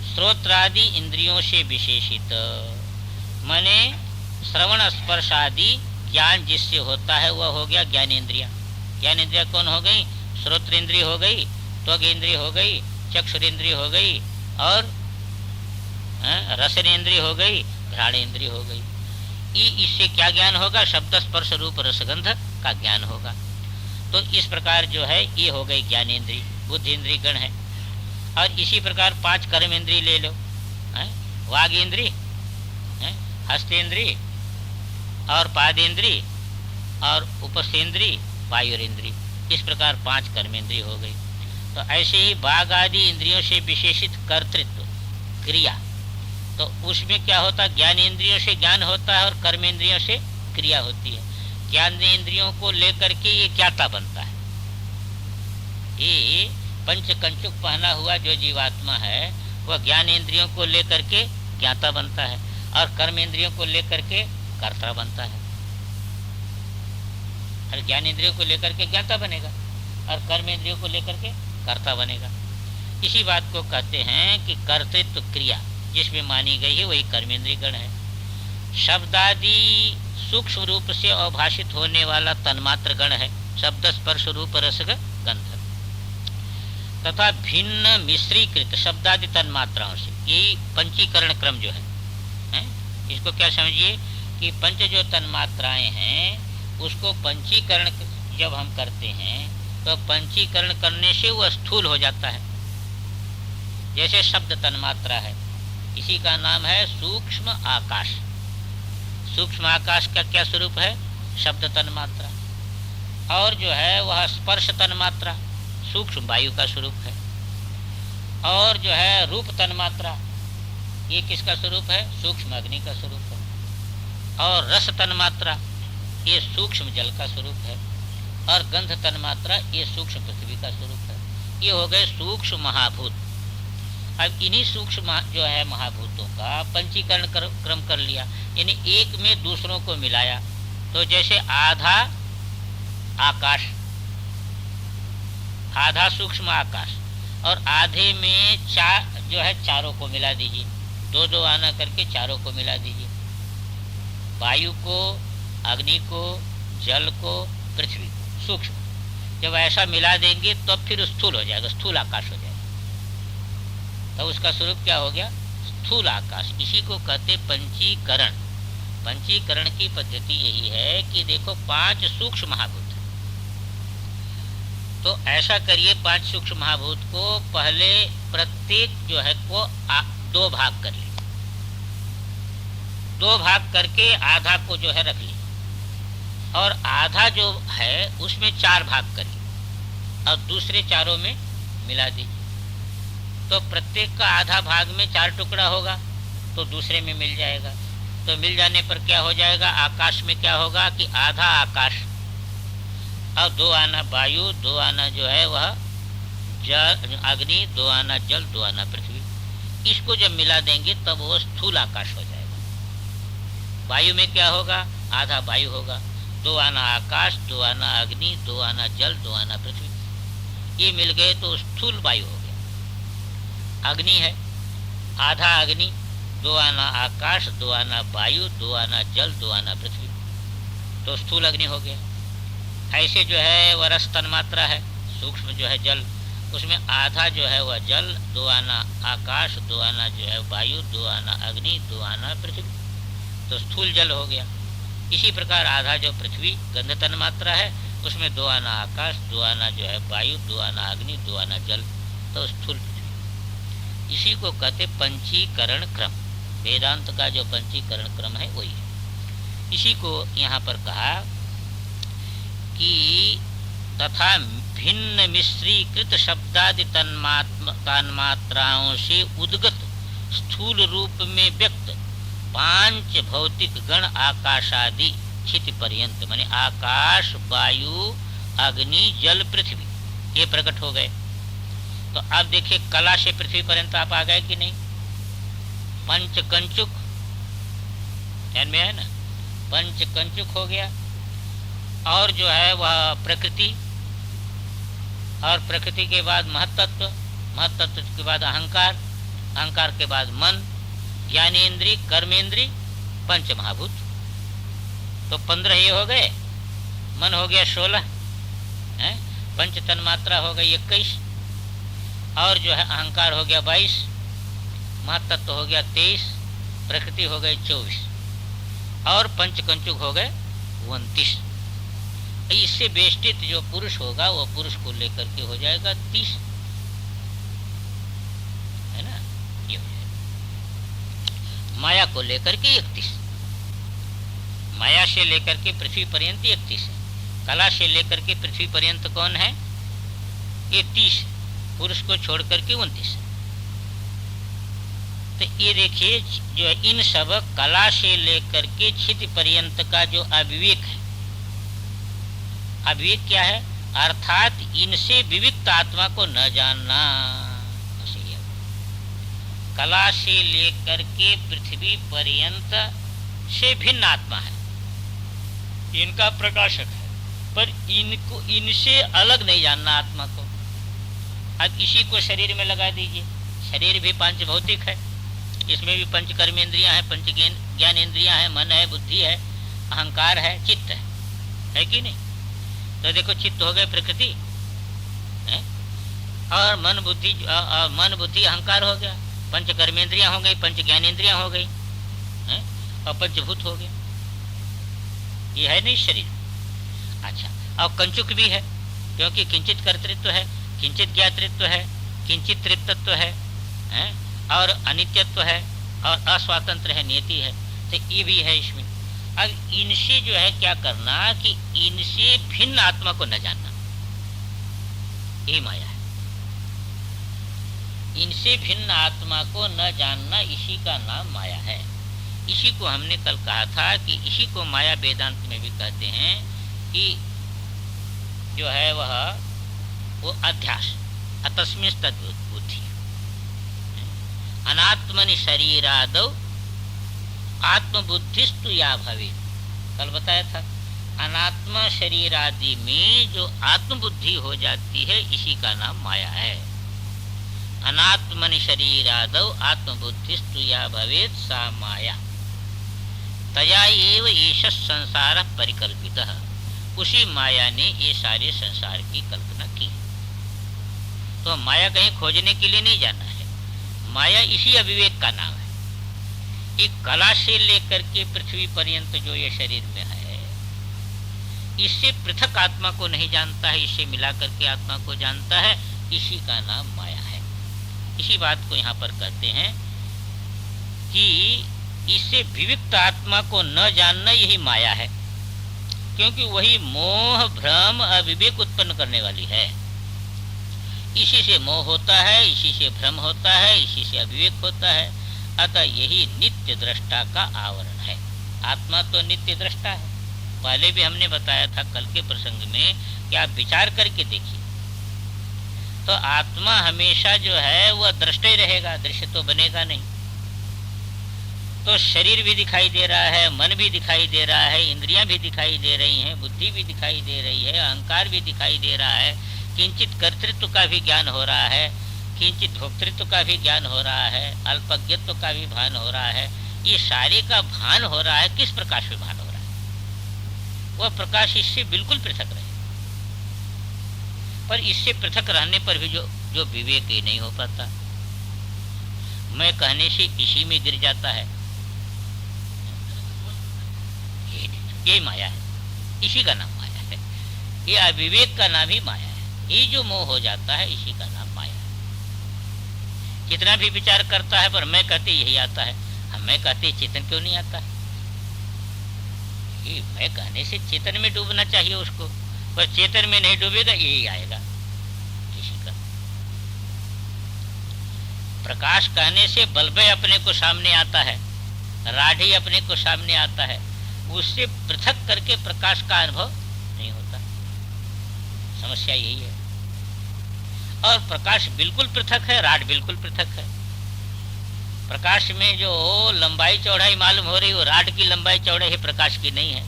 श्रोत्रादि इंद्रियों से विशेषित, माने श्रवण स्पर्श आदि ज्ञान जिससे होता है वह हो गया ज्ञानेन्द्रिया। ज्ञानेन्द्रिया कौन हो गई, श्रोत्रेंद्रिय हो गई, त्वगेंद्रिय हो गई, चक्षुरेंद्रिय हो गई, और रसनेन्द्रिय हो गई, घ्राणेन्द्रिय हो गई। इससे क्या ज्ञान होगा, शब्द स्पर्श रूप रसगंध का ज्ञान होगा। तो इस प्रकार जो है ये हो गई ज्ञानेन्द्रिय, बुद्धि गण है। और इसी प्रकार 5 कर्मेंद्रिय ले लो, वागेंद्रिय, हस्तेंद्रिय, और पादेंद्रिय, और उपस्थेंद्रिय, वायुरेंद्रिय, इस प्रकार 5 कर्मेंद्रिय हो गई। तो ऐसे ही बाघ आदि इंद्रियों से विशेषित कर्तृत्व क्रिया, तो उसमें क्या होता है, ज्ञानेंद्रियों से ज्ञान होता है और कर्मेंद्रियों से क्रिया होती है। ज्ञानेंद्रियों को लेकर के ये ज्ञाता बनता है। ये पंचकंचुक पहना हुआ जो जीवात्मा है वह ज्ञानेंद्रियों को लेकर के ज्ञाता बनता है, और कर्मेंद्रियों को लेकर के कर्ता बनता है। और ज्ञानेंद्रियों को लेकर के ज्ञाता बनेगा, और कर्मेंद्रियों को लेकर के कर्ता बनेगा। इसी बात को कहते हैं कि कर्तृत्व क्रिया जिसमें मानी गई है वही कर्मेंद्रिय गण है। शब्दादि सूक्ष्म रूप से अभाषित होने वाला तन्मात्र गण है, शब्द स्पर्श रूप रस गंध, तथा भिन्न मिश्रीकृत शब्दादि तन्मात्राओं से। यही पंचीकरण क्रम जो है, इसको क्या समझिए कि पंच जो तन्मात्राएं हैं उसको पंचीकरण जब हम करते हैं तो पंचीकरण करने से वो स्थूल हो जाता है। जैसे शब्द तन्मात्रा है, इसी का नाम है सूक्ष्म आकाश। सूक्ष्म आकाश का क्या स्वरूप है? शब्द तन्मात्रा। और जो है वह स्पर्श तन्मात्रा सूक्ष्म वायु का स्वरूप है। और जो है रूप तन्मात्रा, ये किसका स्वरूप है? सूक्ष्म अग्नि का स्वरूप है। और रस तन्मात्रा, ये सूक्ष्म जल का स्वरूप है। और गंध तन्मात्रा, ये सूक्ष्म पृथ्वी का स्वरूप है। ये हो गए सूक्ष्म महाभूत। अब इन्हीं सूक्ष्म जो है महाभूतों का पंचीकरण क्रम कर लिया, यानी एक में दूसरों को मिलाया। तो जैसे आधा आकाश, आधा सूक्ष्म आकाश, और आधे में जो है चारों को मिला दीजिए, दो दो आना करके चारों को मिला दीजिए। वायु को, अग्नि को, जल को, पृथ्वी को, सूक्ष्म। जब ऐसा मिला देंगे तो फिर स्थूल हो जाएगा, स्थूल आकाश हो जाएगा। तो उसका स्वरूप क्या हो गया? स्थूल आकाश। इसी को कहते पंचीकरण। पंचीकरण की पद्धति यही है कि देखो 5 सूक्ष्म महाभूत, तो ऐसा करिए 5 सूक्ष्म महाभूत को पहले प्रत्येक जो है को 2 भाग कर ली, 2 भाग करके आधा को जो है रख ली, और आधा जो है उसमें 4 भाग करिए और दूसरे चारों में मिला दीजिए। तो प्रत्येक का आधा भाग में 4 टुकड़ा होगा तो दूसरे में मिल जाएगा। तो मिल जाने पर क्या हो जाएगा? आकाश में क्या होगा कि आधा आकाश और 2 आना वायु, 2 आना जो है वह जल अग्नि, 2 आना जल, 2 आना पृथ्वी। इसको जब मिला देंगे तब वो स्थूल आकाश हो जाएगा। वायु में क्या होगा? आधा वायु होगा, 2 आना आकाश, 2 आना अग्नि, 2 आना जल, 2 आना पृथ्वी। ये मिल गए तो स्थूल वायु हो गया। अग्नि है, आधा अग्नि, 2 आना आकाश, 2 आना वायु, 2 आना जल, 2 आना पृथ्वी, तो स्थूल अग्नि हो गया। ऐसे जो है वह रस तन्मात्रा है, सूक्ष्म जो है जल, उसमें आधा जो है वह जल, 2 आना आकाश, 2 आना जो है वायु, 2 आना अग्नि, 2 आना पृथ्वी, तो स्थूल जल हो गया। इसी प्रकार आधा जो पृथ्वी गंध तन्मात्रा है, उसमें 2 आना आकाश, 2 आना जो है वायु, 2 आना अग्नि, 2 आना जल, तो स्थूल पृथ्वी। इसी को कहते पंचीकरण क्रम। वेदांत का जो पंचीकरण क्रम है वही है। इसी को यहाँ पर कहा कि तथा भिन्न मिश्रीकृत शब्दादि तन्मात्राओं से उद्गत स्थूल रूप में व्यक्त 5 भौतिक गण आकाशादि क्षिति पर्यंत, माने आकाश, वायु, अग्नि, जल, पृथ्वी, ये प्रकट हो गए। तो अब देखिए कला से पृथ्वी पर्यंत आप आ गए कि नहीं? पंचकंचुक ध्यान में है ना, पंचकंचुक हो गया। और जो है वह प्रकृति, और प्रकृति के बाद महत्तत्व, महत्तत्व के बाद अहंकार, अहंकार के बाद मन, ज्ञानेन्द्रिय, कर्मेंद्रिय, पंच महाभूत, तो 15 ये हो गए। मन हो गया 16, पंच तन्मात्रा हो गई 21, और जो है अहंकार हो गया 22, महत्तत्व हो गया 23, प्रकृति हो गई 24, और पंचकंचुक हो गए 29। इससे बेष्टित जो पुरुष होगा वो पुरुष को लेकर के हो जाएगा 30, है ना? ये हो जाएगा। माया को लेकर के 31, माया से लेकर के पृथ्वी पर्यंत 31 है। कला से लेकर के पृथ्वी पर्यंत कौन है? ये 30, पुरुष को छोड़ करके 29। तो ये देखिए जो है इन सब कला से लेकर के क्षिति पर्यंत का जो अविवेक है, अविवेक क्या है? अर्थात इनसे विविक्त आत्मा को न जानना। कला से लेकर के पृथ्वी पर्यंत से भिन्न आत्मा है, इनका प्रकाशक है, पर इनको इनसे अलग नहीं जानना आत्मा को। अब इसी को शरीर में लगा दीजिए। शरीर भी 5 भौतिक है, इसमें भी 5 कर्मेंद्रियां हैं, 5 ज्ञानेंद्रियां हैं, मन है, बुद्धि है, अहंकार है, चित्त है कि नहीं? तो देखो चित्त हो गए प्रकृति है? और मन बुद्धि अहंकार हो गया, पंच कर्मेंद्रियां हो गई, पंच ज्ञानेंद्रियां हो गई है? और पंचभूत हो गया। ये है नहीं शरीर। अच्छा, और कंचुक भी है, क्योंकि किंचित कर्तृत्व है, किंचित ज्ञातृत्व है, किंचित तृप्तत्व है, और अनित्यत्व है, और अस्वातंत्र है, नियति है। तो ये भी है इसमें। अब इनसे जो है क्या करना कि इनसे भिन्न आत्मा को न जानना, ये माया है। इनसे भिन्न आत्मा को न जानना, इसी का नाम माया है। इसी को हमने कल कहा था कि इसी को माया वेदांत में भी कहते हैं कि जो है वो अध्यास, अतस्मिन् तद्बुद्धि, अनात्मनि शरीरादौ आत्मबुद्धिस्तु या भवेत्। कल बताया था, अनात्मा शरीर आदि में जो आत्मबुद्धि हो जाती है, इसी का नाम माया है। अनात्मनि शरीरादौ आत्मबुद्धिस्तु या भवेत् सा माया, तया एव एष संसार परिकल्पितः। उसी माया ने ये सारे संसार की कल्पना की। तो माया कहीं खोजने के लिए नहीं जाना है, माया इसी अविवेक का नाम है। एक कला से लेकर के पृथ्वी पर्यंत जो ये शरीर में है, इससे पृथक आत्मा को नहीं जानता है, इससे मिला करके आत्मा को जानता है, इसी का नाम माया है। इसी बात को यहाँ पर कहते हैं कि इससे विविक्त आत्मा को न जानना यही माया है, क्योंकि वही मोह भ्रम अविवेक उत्पन्न करने वाली है। इसी से मोह होता है, इसी से भ्रम होता है, इसी से अविवेक होता है। अतः यही नित्य दृष्टा का आवरण है। आत्मा तो नित्य दृष्टा है। पहले भी हमने बताया था कल के प्रसंग में कि आप विचार करके देखिए, तो आत्मा हमेशा जो है वह दृष्टा ही रहेगा, दृश्य तो बनेगा नहीं। तो शरीर भी दिखाई दे रहा है, मन भी दिखाई दे रहा है, इंद्रियां भी दिखाई दे रही हैं, बुद्धि भी दिखाई दे रही है, अहंकार भी दिखाई दे रहा है, किंचित कर्तृत्व का भी ज्ञान हो रहा है, किंचित भोक्तृत्व का भी ज्ञान हो रहा है, अल्पज्ञत्व का भी भान हो रहा है। ये सारे का भान हो रहा है, किस प्रकाश में भान हो रहा है? वह प्रकाश इससे बिल्कुल पृथक रहे, पर इससे पृथक रहने पर भी जो विवेक ही नहीं हो पाता, मैं कहने से इसी में गिर जाता है, ये माया है। इसी का नाम माया है। ये अविवेक का नाम ही माया है। ये जो मोह हो जाता है, इसी का नाम माया है। कितना भी विचार करता है, पर मैं कहते यही आता है, हम मैं कहते चेतन क्यों नहीं आता है? ये मैं कहने से चेतन में डूबना चाहिए उसको, पर चेतन में नहीं डूबेगा, यही आएगा। इसी का प्रकाश कहने से बल्ब अपने को सामने आता है, राढ़ी अपने को सामने आता है, उससे पृथक करके प्रकाश का अनुभव नहीं होता। समस्या यही है। और प्रकाश बिल्कुल पृथक है, राड बिल्कुल पृथक है। प्रकाश में जो लंबाई चौड़ाई मालूम हो रही, वो राड की लंबाई चौड़ाई है, प्रकाश की नहीं है।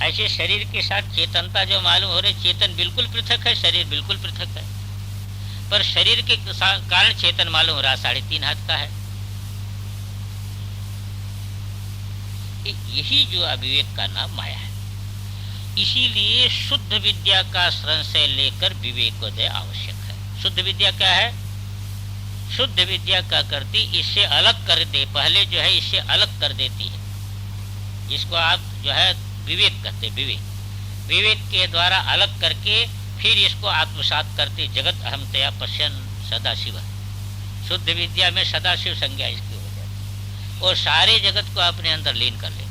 ऐसे शरीर के साथ चेतनता जो मालूम हो रही, चेतन बिल्कुल पृथक है, शरीर बिल्कुल पृथक है। पर शरीर के कारण चेतन मालूम हो रहा 3.5 हाथ का है। यही जो अविवेक का नाम माया है। इसीलिए शुद्ध विद्या का संशय लेकर विवेकोदय आवश्यक है। शुद्ध विद्या क्या है? शुद्ध विद्या क्या करती, इससे अलग कर दे, पहले जो है इससे अलग कर देती है, जिसको आप जो है विवेक कहते। विवेक के द्वारा अलग करके फिर इसको आत्मसात करते। जगत अहमतया पश्यन् सदाशिव। शुद्ध विद्या में सदाशिव संज्ञा इसकी हो जाती, और सारे जगत को अपने अंदर लीन कर लेगा।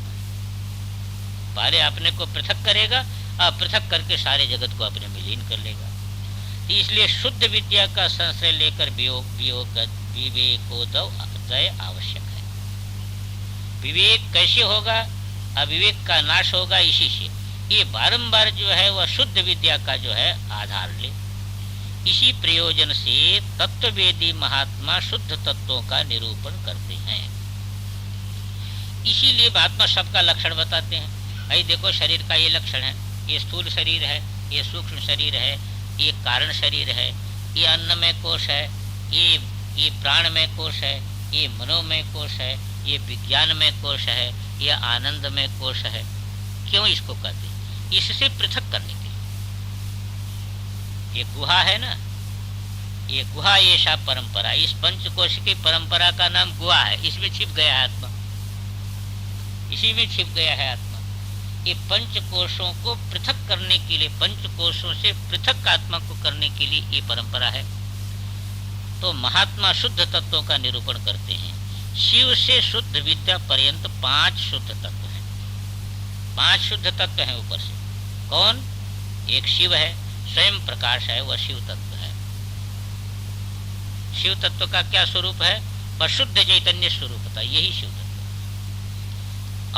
पहले अपने को पृथक करेगा, और पृथक करके सारे जगत को अपने में लीन कर लेगा। इसलिए शुद्ध विद्या का संशय लेकर विवेकोदय आवश्यक है। विवेक कैसे होगा? अविवेक का नाश होगा इसी से। ये बारंबार जो है वह शुद्ध विद्या का जो है आधार ले। इसी प्रयोजन से तत्ववेदी महात्मा शुद्ध तत्वों का निरूपण करते हैं। इसीलिए महात्मा सबका लक्षण बताते हैं। भाई देखो, शरीर का ये लक्षण है, ये स्थूल शरीर है, ये सूक्ष्म शरीर है, ये कारण शरीर है, ये अन्नमय कोश है, ये प्राणमय कोश है, ये मनोमय कोश है, ये विज्ञानमय कोश है, ये आनंदमय कोश है। क्यों इसको कहते हैं? इससे पृथक करने के लिए। ये गुहा है ना, ये गुहा ऐसा परंपरा, इस पंचकोश की परंपरा का नाम गुहा है। इसमें छिप गया है आत्मा, इसी में छिप गया है आत्मा। ये पंचकोशों को पृथक करने के लिए, पंचकोशों से पृथक आत्मा को करने के लिए ये परंपरा है। तो महात्मा शुद्ध तत्वों का निरूपण करते हैं। शिव से शुद्ध विद्या पर्यंत 5 शुद्ध तत्व हैं। 5 शुद्ध तत्व हैं ऊपर से। कौन? एक शिव है, स्वयं प्रकाश है, वह शिव तत्व है। शिव तत्व का क्या स्वरूप है? वह शुद्ध चैतन्य स्वरूप था, यही शिव तत्व।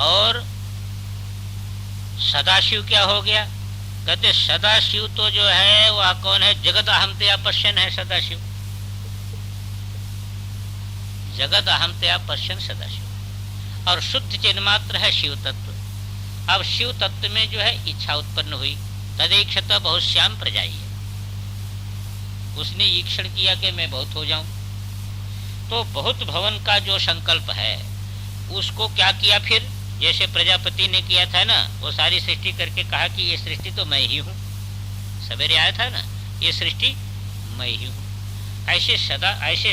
और सदाशिव क्या हो गया? कहते सदाशिव तो जो है वह कौन है? जगत अहमतया पश्यन है सदाशिव। जगत अहमतया पश्यन सदाशिव। और शुद्ध चिन्मात्र है शिव तत्व। अब शिव तत्व में जो है इच्छा उत्पन्न हुई, तदेक्षत बहुत श्याम प्रजाई है। उसने ईक्षण किया कि मैं बहुत हो जाऊं। तो बहुत भवन का जो संकल्प है उसको क्या किया फिर? जैसे प्रजापति ने किया था ना, वो सारी सृष्टि करके कहा कि ये सृष्टि तो मैं ही हूँ। सवेरे आया था ना, ये सृष्टि मैं ही हूँ। ऐसे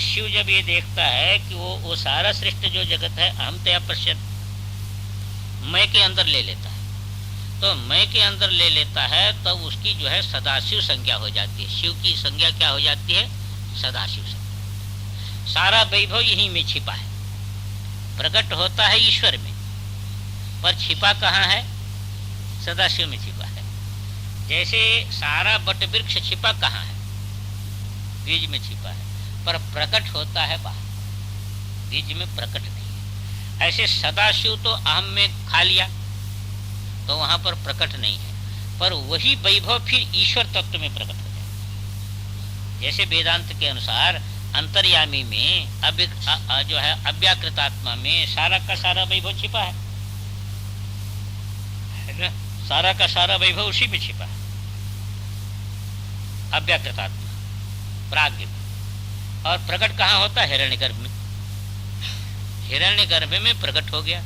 शिव जब ये देखता है कि वो सारा सृष्टि जो जगत है अहमतया पश्यन, मैं के अंदर ले लेता है। तो मैं के अंदर ले लेता है तब उसकी जो है सदाशिव संज्ञा हो जाती है। शिव की संज्ञा क्या हो जाती है? सदाशिव संज्ञा। सारा वैभव यहीं में छिपा है। प्रकट होता है ईश्वर में, पर छिपा कहाँ है? सदाशिव में छिपा है। जैसे सारा बट वृक्ष छिपा कहाँ है? बीज में छिपा है, पर प्रकट होता है बाहर, बीज में प्रकट नहीं है। ऐसे सदाशिव तो अहम में खा लिया तो वहां पर प्रकट नहीं है, पर वही वैभव फिर ईश्वर तत्व में प्रकट हो जाए। जैसे वेदांत के अनुसार अंतर्यामी में जो है अव्याकृत आत्मा में सारा का सारा वैभव छिपा है ना? सारा का सारा वैभव उसी में छिपा है, अव्याकृत आत्मा प्राज्ञ में। और प्रकट कहाँ होता है? हिरण्यगर्भ में। हिरण्यगर्भ में प्रकट हो गया।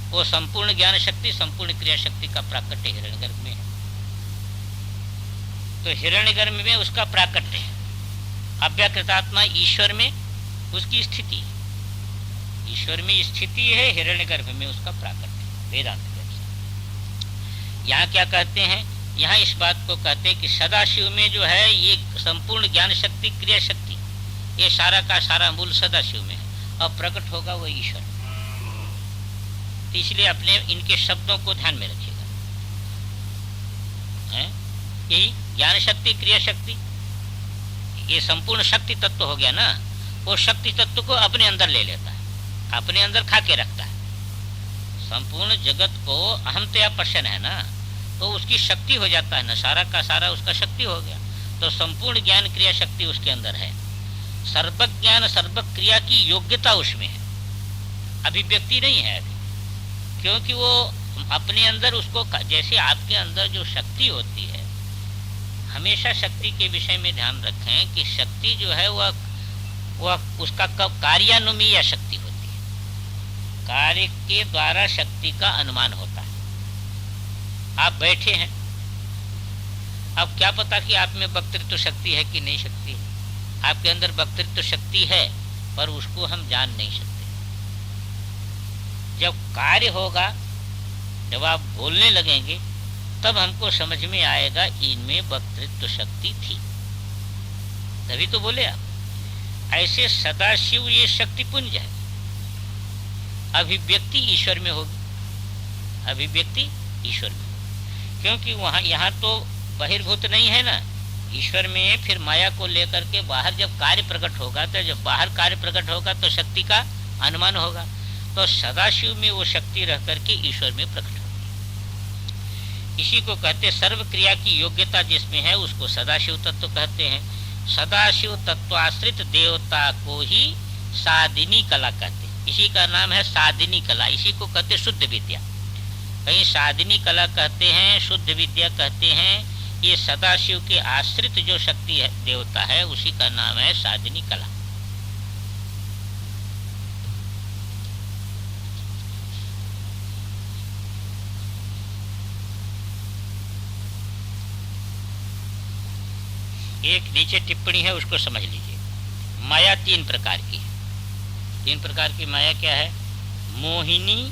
वो संपूर्ण ज्ञान शक्ति, संपूर्ण क्रिया शक्ति का प्राकट्य हिरण्यगर्भ में है। तो हिरण्यगर्भ में उसका प्राकट्य है। अव्याकृत आत्मा ईश्वर में उसकी स्थिति, ईश्वर में स्थिति है, हिरण्यगर्भ में उसका प्राकट्य। वेदांत के अनुसार यहाँ क्या कहते हैं? यहाँ इस बात को कहते हैं कि सदाशिव में जो है ये संपूर्ण ज्ञान शक्ति, क्रिया शक्ति, ये सारा का सारा मूल सदाशिव में है और प्रकट होगा वो ईश्वर। तो इसलिए अपने इनके शब्दों को ध्यान में रखिएगा। यही ज्ञान शक्ति, क्रिया शक्ति, ये संपूर्ण शक्ति तत्व हो गया ना। वो शक्ति तत्व को अपने अंदर ले लेता है, अपने अंदर खा के रखता है। संपूर्ण जगत को अहमतया पश्यन है ना, तो उसकी शक्ति हो जाता है ना, सारा का सारा उसका शक्ति हो गया। तो संपूर्ण ज्ञान क्रिया शक्ति उसके अंदर है। सर्वज्ञान सर्वक्रिया की योग्यता उसमें है, अभिव्यक्ति नहीं है अभी, क्योंकि वो अपने अंदर उसको, जैसे आपके अंदर जो शक्ति होती है, हमेशा शक्ति के विषय में ध्यान रखें कि शक्ति जो है वह उसका कार्यानुमीय शक्ति होती है। कार्य के द्वारा शक्ति का अनुमान होता है। आप बैठे हैं, अब क्या पता कि आप में वक्तृत्व शक्ति है कि नहीं शक्ति है? आपके अंदर वक्तृत्व शक्ति है, पर उसको हम जान नहीं सकते। जब कार्य होगा, जब आप बोलने लगेंगे, तब हमको समझ में आएगा इनमें वक्तृत्व शक्ति थी, तभी तो बोले आप। ऐसे सदाशिव ये शक्ति पुंज है। अभिव्यक्ति ईश्वर में होगी, अभिव्यक्ति ईश्वर में, क्योंकि वहां यहाँ तो बहिर्भूत नहीं है ना, ईश्वर में। फिर माया को लेकर के बाहर जब कार्य प्रकट होगा, तो जब बाहर कार्य प्रकट होगा तो शक्ति का अनुमान होगा। तो सदाशिव में वो शक्ति रह करके ईश्वर में प्रकट होगी। इसी को कहते सर्व क्रिया की योग्यता जिसमें है उसको सदाशिव तत्व कहते हैं। सदाशिव तत्वाश्रित देवता को ही साधिनी कला कहते हैं। इसी का नाम है साधिनी कला। इसी को कहते शुद्ध विद्या। कहीं साधिनी कला कहते हैं, शुद्ध विद्या कहते हैं। ये सदाशिव के आश्रित जो शक्ति है, देवता है, उसी का नाम है साधिनी कला। एक नीचे टिप्पणी है, उसको समझ लीजिए। माया तीन प्रकार की है। तीन प्रकार की माया क्या है? मोहिनी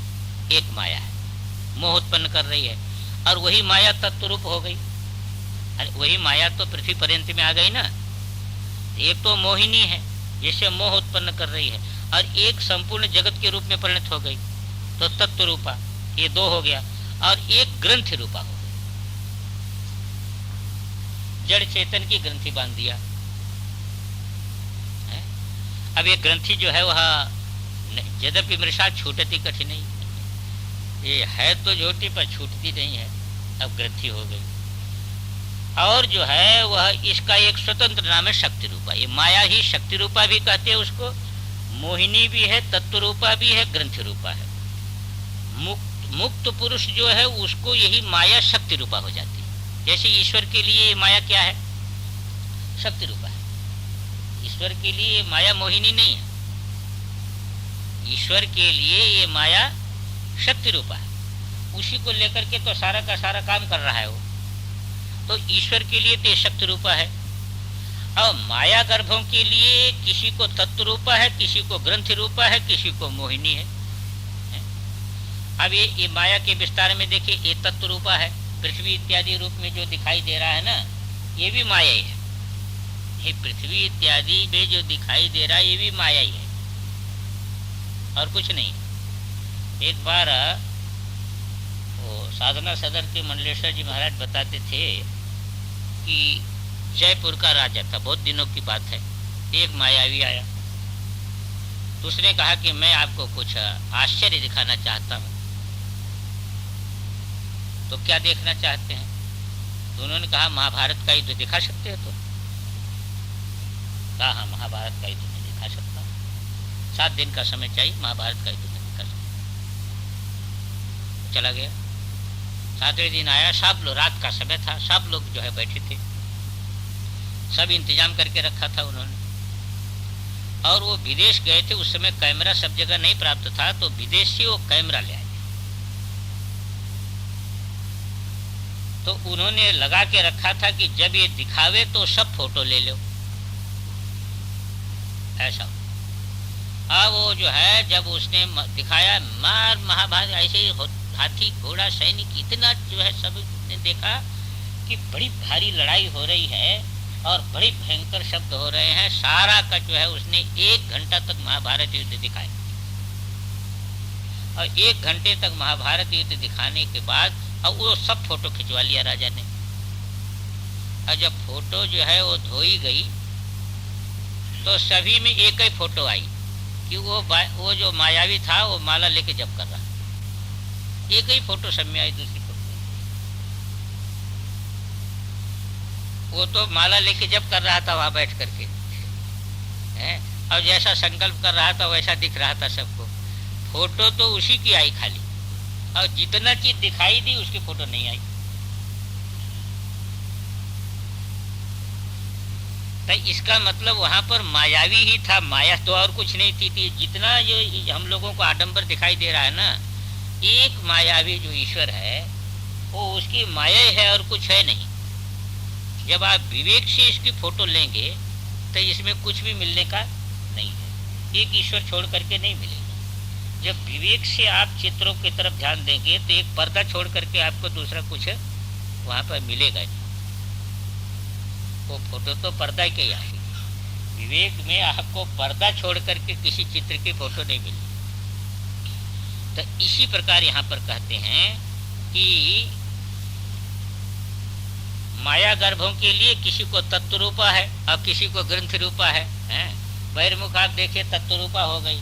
एक माया है, मोह उत्पन्न कर रही है, और वही माया तत्व रूप हो गई। अरे वही माया तो पृथ्वी पर्यंत में आ गई ना। एक तो मोहिनी है जिससे मोह उत्पन्न कर रही है, और एक संपूर्ण जगत के रूप में परिणत हो गई, तो तत्व रूपा, ये दो हो गया। और एक ग्रंथ रूपा हो गई, जड़ चेतन की ग्रंथि बांध दिया। अब ये ग्रंथि जो है वह यद्यपि मृषा छूटती कठिनाई, ये है तो झूठी पर छूटती नहीं है, अब ग्रंथि हो गई। और जो है वह इसका एक स्वतंत्र नाम है शक्ति रूपा। ये माया ही शक्ति रूपा भी कहते हैं उसको, मोहिनी भी है, तत्व रूपा भी है, ग्रंथि रूपा है। मुक्त पुरुष जो है उसको यही माया शक्ति रूपा हो जाती है। जैसे ईश्वर के लिए माया क्या है? शक्ति रूपा है। ईश्वर के लिए माया मोहिनी नहीं है, ईश्वर के लिए ये माया शक्ति रूपा है। उसी को लेकर के तो सारा का सारा काम कर रहा है वो। तो ईश्वर के लिए तो शक्ति रूपा है। और माया गर्भों के लिए किसी को तत्व रूपा है, किसी को ग्रंथि रूपा है, किसी को मोहिनी है। अब ये माया के विस्तार में देखिए, ये तत्व रूपा है, पृथ्वी इत्यादि रूप में जो दिखाई दे रहा है ना, ये भी माया ही है। ये पृथ्वी इत्यादि में जो दिखाई दे रहा है ये भी माया ही है, और कुछ नहीं। एक बार वो साधना सदर के मंडलेश्वर जी महाराज बताते थे कि जयपुर का राजा था, बहुत दिनों की बात है। एक मायावी आया, तो उसने कहा कि मैं आपको कुछ आश्चर्य दिखाना चाहता हूँ। तो क्या देखना चाहते हैं? तो उन्होंने कहा महाभारत का युद्ध दिखा सकते हो? तो कहा हाँ, महाभारत का युद्ध में दिखा सकता हूँ, 7 दिन का समय चाहिए, महाभारत का युद्ध में दिखा सकता हूँ। चला गया, 7वें दिन आया, सब लोग, रात का समय था, सब लोग जो है बैठे थे, सब इंतजाम करके रखा था उन्होंने। और वो विदेश गए थे, उस समय कैमरा सब जगह नहीं प्राप्त था, तो विदेश से वो कैमरा ले आए। तो उन्होंने लगा के रखा था कि जब ये दिखावे तो सब फोटो ले लो, ऐसा। अब वो जो है जब उसने दिखाया, मार महाभारत ऐसे ही हाथी घोड़ा सैनिक इतना जो है, सब ने देखा कि बड़ी भारी लड़ाई हो रही है और बड़े भयंकर शब्द हो रहे हैं। सारा का जो है उसने 1 घंटा तक महाभारत युद्ध दिखाया, और 1 घंटे तक महाभारत युद्ध दिखाने के बाद अब वो सब फोटो खिंचवा लिया राजा ने। और जब फोटो जो है वो धोई गई तो सभी में एक ही फोटो आई कि वो जो मायावी था वो माला लेके जप कर रहा, एक ही फोटो सब में आई। दूसरी फोटो वो तो माला लेके जप कर रहा था वहां बैठ करके, और जैसा संकल्प कर रहा था वैसा दिख रहा था सबको। फोटो तो उसी की आई खाली, और जितना चीज दिखाई दी उसकी फोटो नहीं आई। तो इसका मतलब वहां पर मायावी ही था, माया तो और कुछ नहीं थी। जितना जो हम लोगों को आडंबर दिखाई दे रहा है ना, एक मायावी जो ईश्वर है वो उसकी माया है और कुछ है नहीं। जब आप विवेक से इसकी फोटो लेंगे तो इसमें कुछ भी मिलने का नहीं है, एक ईश्वर छोड़ करके नहीं मिलेगा। जब विवेक से आप चित्रों की तरफ ध्यान देंगे तो एक पर्दा छोड़ करके आपको दूसरा कुछ वहां पर मिलेगा नहीं। वो फोटो तो पर्दा के ही आएगी, विवेक में आपको पर्दा छोड़ करके किसी चित्र की फोटो नहीं मिलेगी। तो इसी प्रकार यहाँ पर कहते हैं कि माया गर्भों के लिए किसी को तत्व रूपा है और किसी को ग्रंथ रूपा है। बहिर्मुख आप देखिए तत्व रूपा हो गई,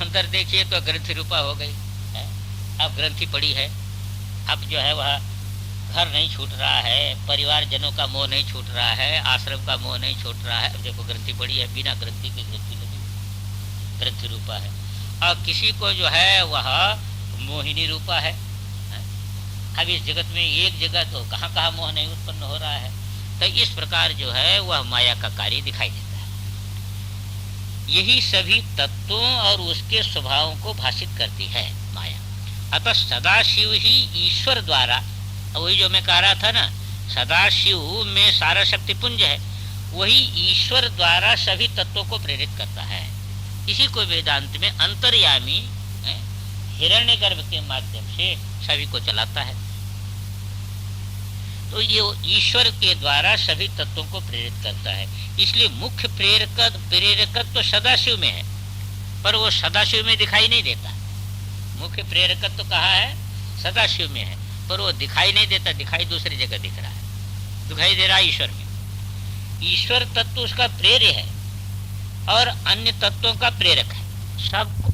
अंदर देखिए तो ग्रंथि रूपा हो गई है। अब ग्रंथि पड़ी है, अब जो है वह घर नहीं छूट रहा है, परिवार जनों का मोह नहीं छूट रहा है, आश्रम का मोह नहीं छूट रहा है। अब देखो ग्रंथि पड़ी है, बिना ग्रंथि की ग्रंथि लगी, ग्रंथि रूपा है। और किसी को जो है वह मोहिनी रूपा है। अब इस जगत में एक जगह तो कहाँ कहाँ मोह नहीं उत्पन्न हो रहा है। तो इस प्रकार जो है वह माया का कार्य दिखाई देता है। यही सभी तत्वों और उसके स्वभावों को भाषित करती है माया। अतः सदाशिव ही ईश्वर द्वारा, वही जो मैं कह रहा था ना, सदाशिव में सारा शक्ति पुंज है, वही ईश्वर द्वारा सभी तत्वों को प्रेरित करता है। इसी को वेदांत में अंतर्यामी हिरण्यगर्भ के माध्यम से सभी को चलाता है। तो ये ईश्वर के द्वारा सभी तत्वों को प्रेरित करता है। इसलिए मुख्य प्रेरकत्व तो सदाशिव में है, पर वो सदाशिव में दिखाई नहीं देता। मुख्य प्रेरकत्व तो कहा है सदाशिव में है, पर वो दिखाई नहीं देता, दिखाई दूसरी जगह दिख रहा है, दिखाई दे रहा है ईश्वर में। ईश्वर तत्व उसका प्रेर्य है और अन्य तत्वों का प्रेरक है। सब